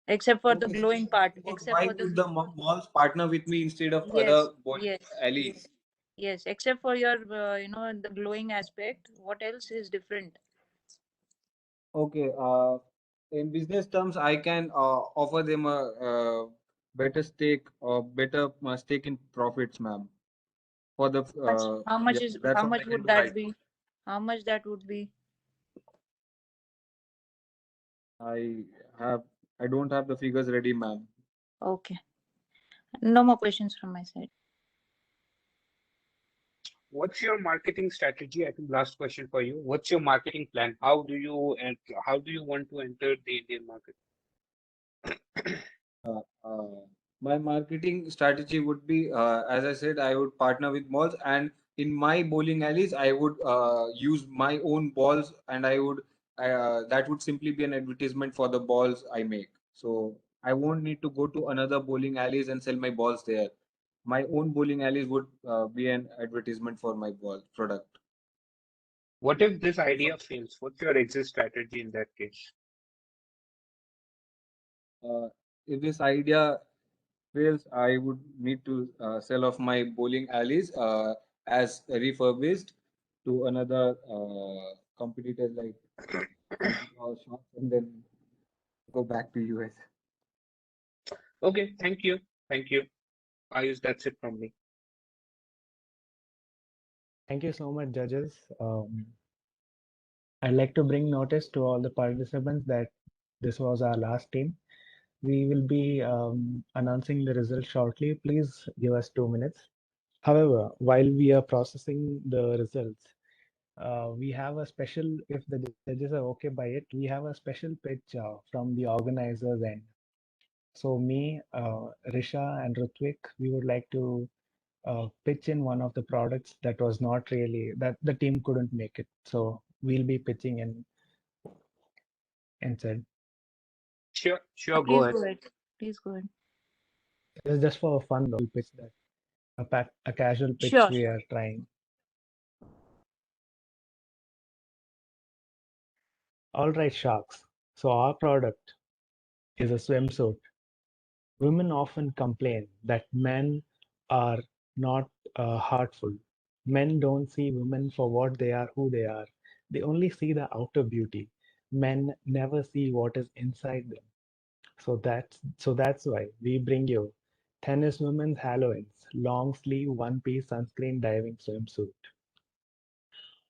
Except for the Okay, so glowing part, about except why for the would the malls partner with me instead of yes, other bowling yes, yes, alleys? yes. Except for your the glowing aspect, what else is different? Okay, in business terms, I can offer them a, better stake or better stake in profits, ma'am. For the How much yeah, is that's how what I much can would do right that be? How much that would be? now. I don't have the figures ready, ma'am. Okay. No more questions from my side. What's your marketing strategy? I think last question for you. What's your marketing plan? How do you want to enter the Indian market? Uh, my marketing strategy would be, as I said, I would partner with malls, and in my bowling alleys, I would use my own balls, and that would simply be an advertisement for the balls I make. So I won't need to go to another bowling alleys and sell my balls there. My own bowling alleys would be an advertisement for my ball product. What if this idea fails? What's your exit strategy in that case? Uh, if this idea fails, I would need to sell off my bowling alleys as refurbished to another competitor like Shots, and then go back to US. Okay, thank you. Thank you. Ayush, that's it from me. Thank you so much, judges. I'd like to bring notice to all the participants that this was our last team. We will be announcing the results shortly. Please give us 2 minutes. However, while we are processing the results, we have a special, if the judges are okay by it, we have a special pitch from the organizers end. So me, Risha and Rutvik, we would like to pitch in one of the products that was not really, that the team couldn't make it. So we'll be pitching in instead. Sure, go Please ahead. go ahead. Please go ahead. It's just for fun though, we'll pitch that. A casual pitch Sure, we sure. are trying. All right, sharks. So our product is a swimsuit. Women often complain that men are not heartful. Men don't see women for what they are, who they are. They only see the outer beauty. Men never see what is inside them. So that's why we bring you Tennis Women's Halogen's long sleeve one piece sunscreen diving swimsuit.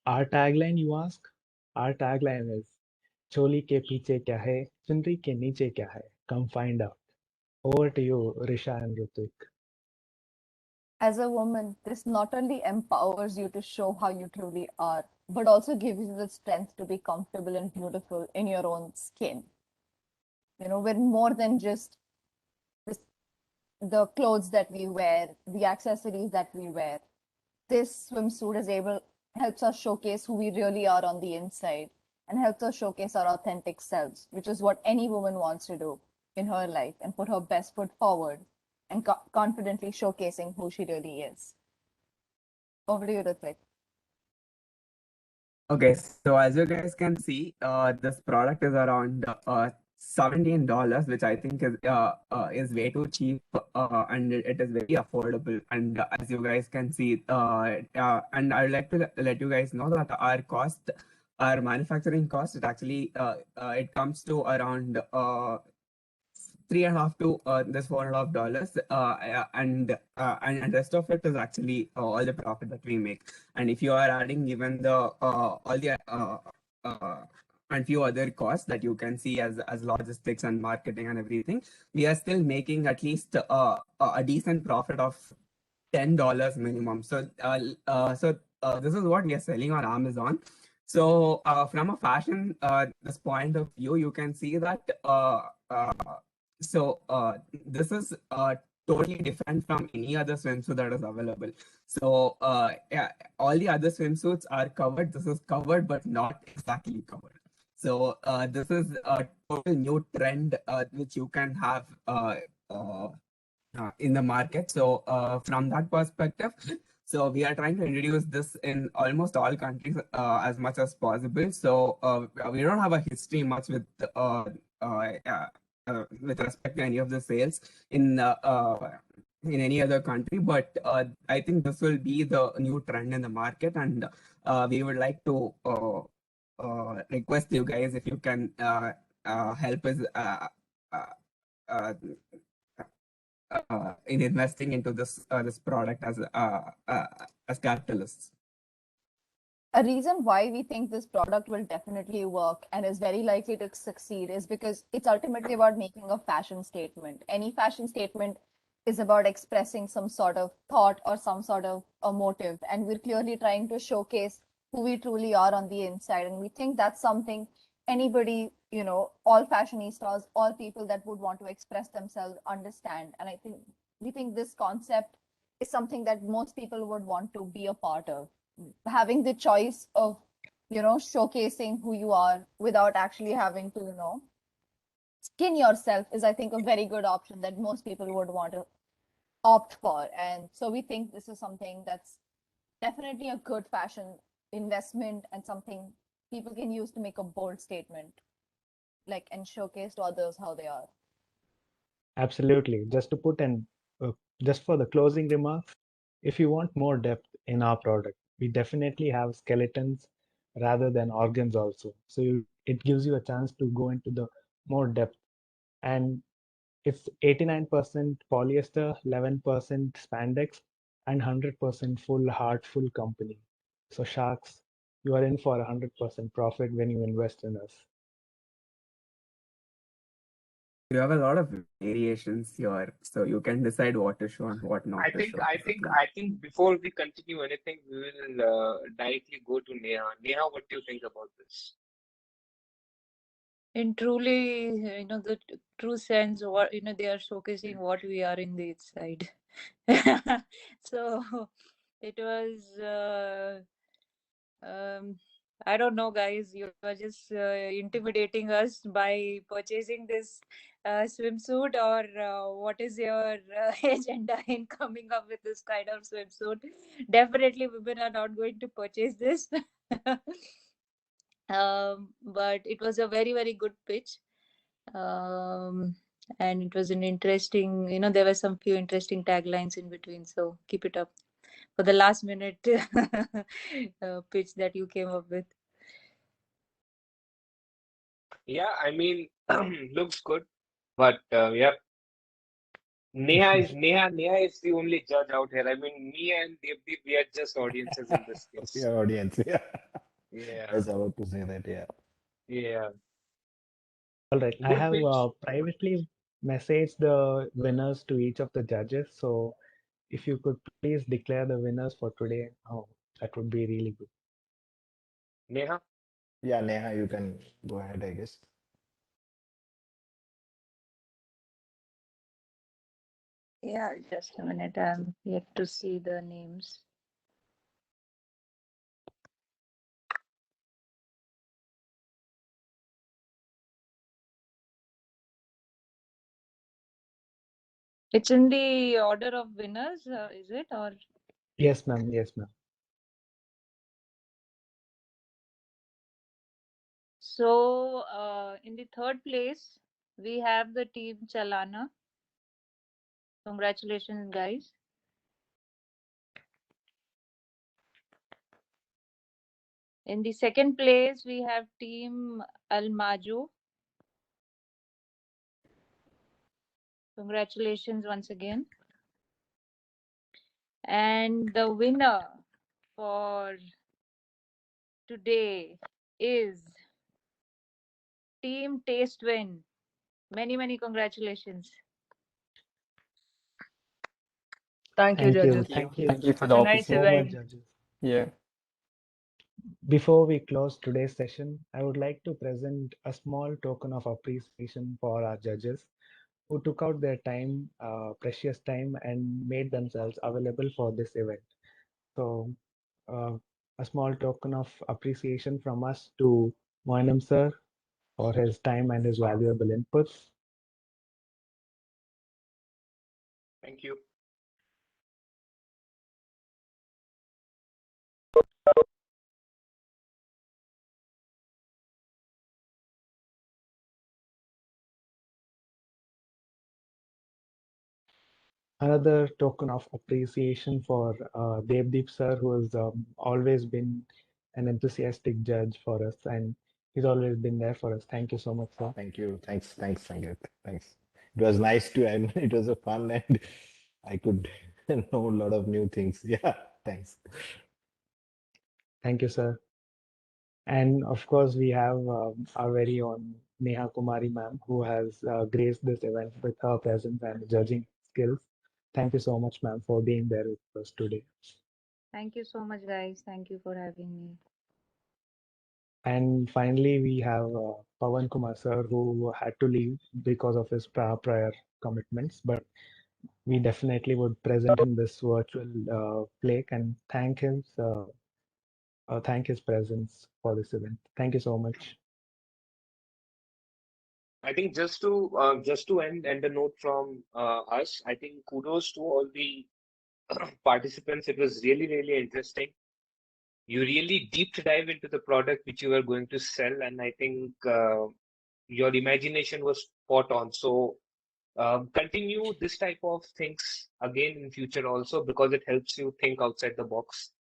Our tagline, you ask? Our tagline is Choli ke piche kya hai, chundri ke niche kya hai? Come find out. Over to you, Risha and Ritik. As a woman, this not only empowers you to show how you truly are, but also gives you the strength to be comfortable and beautiful in your own skin. You know, we're more than just this, the clothes that we wear, the accessories that we wear. This swimsuit helps us showcase who we really are on the inside and helps us showcase our authentic selves, which is what any woman wants to do in her life and put her best foot forward and confidently showcasing who she really is. Over to you, Ritvik. Okay, so as you guys can see, this product is around $17, which I think is way too cheap, and it is very affordable. And as you guys can see, and I'd like to let you guys know that our manufacturing cost, it comes to around 3.5 to this $4.5, and rest of it is actually all the profit that we make. And if you are adding even the all the and few other costs that you can see as logistics and marketing and everything, we are still making at least a decent profit of $10 minimum. So this is what we are selling on Amazon. So from a fashion this point of view, you can see that this is totally different from any other swimsuit that is available. So yeah, all the other swimsuits are covered. This is covered, but not exactly covered. So this is a total new trend which you can have in the market. So from that perspective, so we are trying to introduce this in almost all countries as much as possible. So we don't have a history much with respect to any of the sales in any other country, but I think this will be the new trend in the market, and we would like to request you guys if you can help us uh, uh, in investing into this product as capitalists. A reason why we think this product will definitely work and is very likely to succeed is because it's ultimately about making a fashion statement. Any fashion statement is about expressing some sort of thought or some sort of a motive, and we're clearly trying to showcase who we truly are on the inside. And we think that's something anybody, all fashionistas, all people that would want to express themselves understand. And I think we think this concept is something that most people would want to be a part of. Having the choice of showcasing who you are without actually having to skin yourself is, I think, a very good option that most people would want to opt for. And so we think this is something that's definitely a good fashion investment and something people can use to make a bold statement, like, and showcase to others how they are. Absolutely. Just for the closing remarks, if you want more depth in our product, we definitely have skeletons rather than organs also. So it gives you a chance to go into the more depth and it's 89% polyester, 11% spandex, and 100% full heartful company. So Sharks, you are in for 100% profit when you invest in us. You have a lot of variations here, so you can decide what to show and what not to show. I think before we continue anything, we will directly go to Neha. Neha, what do you think about this? In truly, the true sense, what they are showcasing what we are in the inside. So it was. I don't know, guys. You are just intimidating us by purchasing this swimsuit, or what is your agenda in coming up with this kind of swimsuit? Definitely, women are not going to purchase this. But it was a very, very good pitch. And it was an interesting, there were some few interesting taglines in between. So keep it up for the last minute pitch that you came up with. Yeah, I mean, looks good, but yeah, Neha is the only judge out here. I mean, me and Devdeep, we are just audiences in this case. Your audience, yeah. Yeah, I was about to say that, yeah. yeah. All right, I Good have pitch. privately messaged the winners to each of the judges. So if you could please declare the winners for today, that would be really good. Neha? Yeah, Neha, you can go ahead, I guess. Yeah, just a minute. I'm yet to see the names. It's in the order of winners, is it? Or Yes, ma'am. Yes, ma'am. so in the third place, we have the team Chalana. Congratulations, guys. In the second place, we have team Almajo. Congratulations once again. And the winner for today is Team Taste Win. Many, many congratulations. Thank you, Thank you. judges. Thank you. Thank you for It's the a nice So opportunity. much, event. judges. Yeah. Before we close today's session, I would like to present a small token of appreciation for our judges who took out their time, precious time, and made themselves available for this event. So, uh, a small token of appreciation from us to Moinam sir for his time and his valuable inputs. Thank you. Another token of appreciation for Devdeep sir, who has always been an enthusiastic judge for us, and he's always been there for us. Thank you so much, sir. Thank you. Thanks, Sangeet. Thanks. It was nice to, and it was a fun, and I could know a lot of new things. Yeah, thanks. Thank you, sir. And of course, we have our very own Neha Kumari ma'am, who has graced this event with her presence and judging skills. Thank you so much, ma'am, for being there with us today. Thank you so much, guys. Thank you for having me. And finally, we have Pawan Kumar sir, who had to leave because of his prior commitments, but we definitely would present him this virtual plaque and thank his presence for this event. Thank you so much. I think just to end a note from us, I think kudos to all the participants. It was really, really interesting. You really deep dive into the product which you are going to sell, and I think your imagination was spot on. So continue this type of things again in future also, because it helps you think outside the box.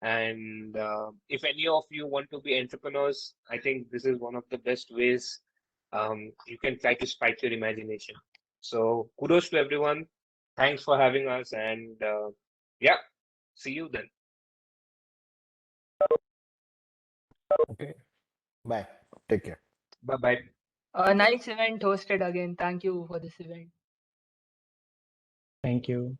And if any of you want to be entrepreneurs, I think this is one of the best ways you can try to spike your imagination. So kudos to everyone. Thanks for having us, and yeah, see you then. Okay. Bye. Take care. Bye bye. Nice event hosted again. Thank you for this event. Thank you.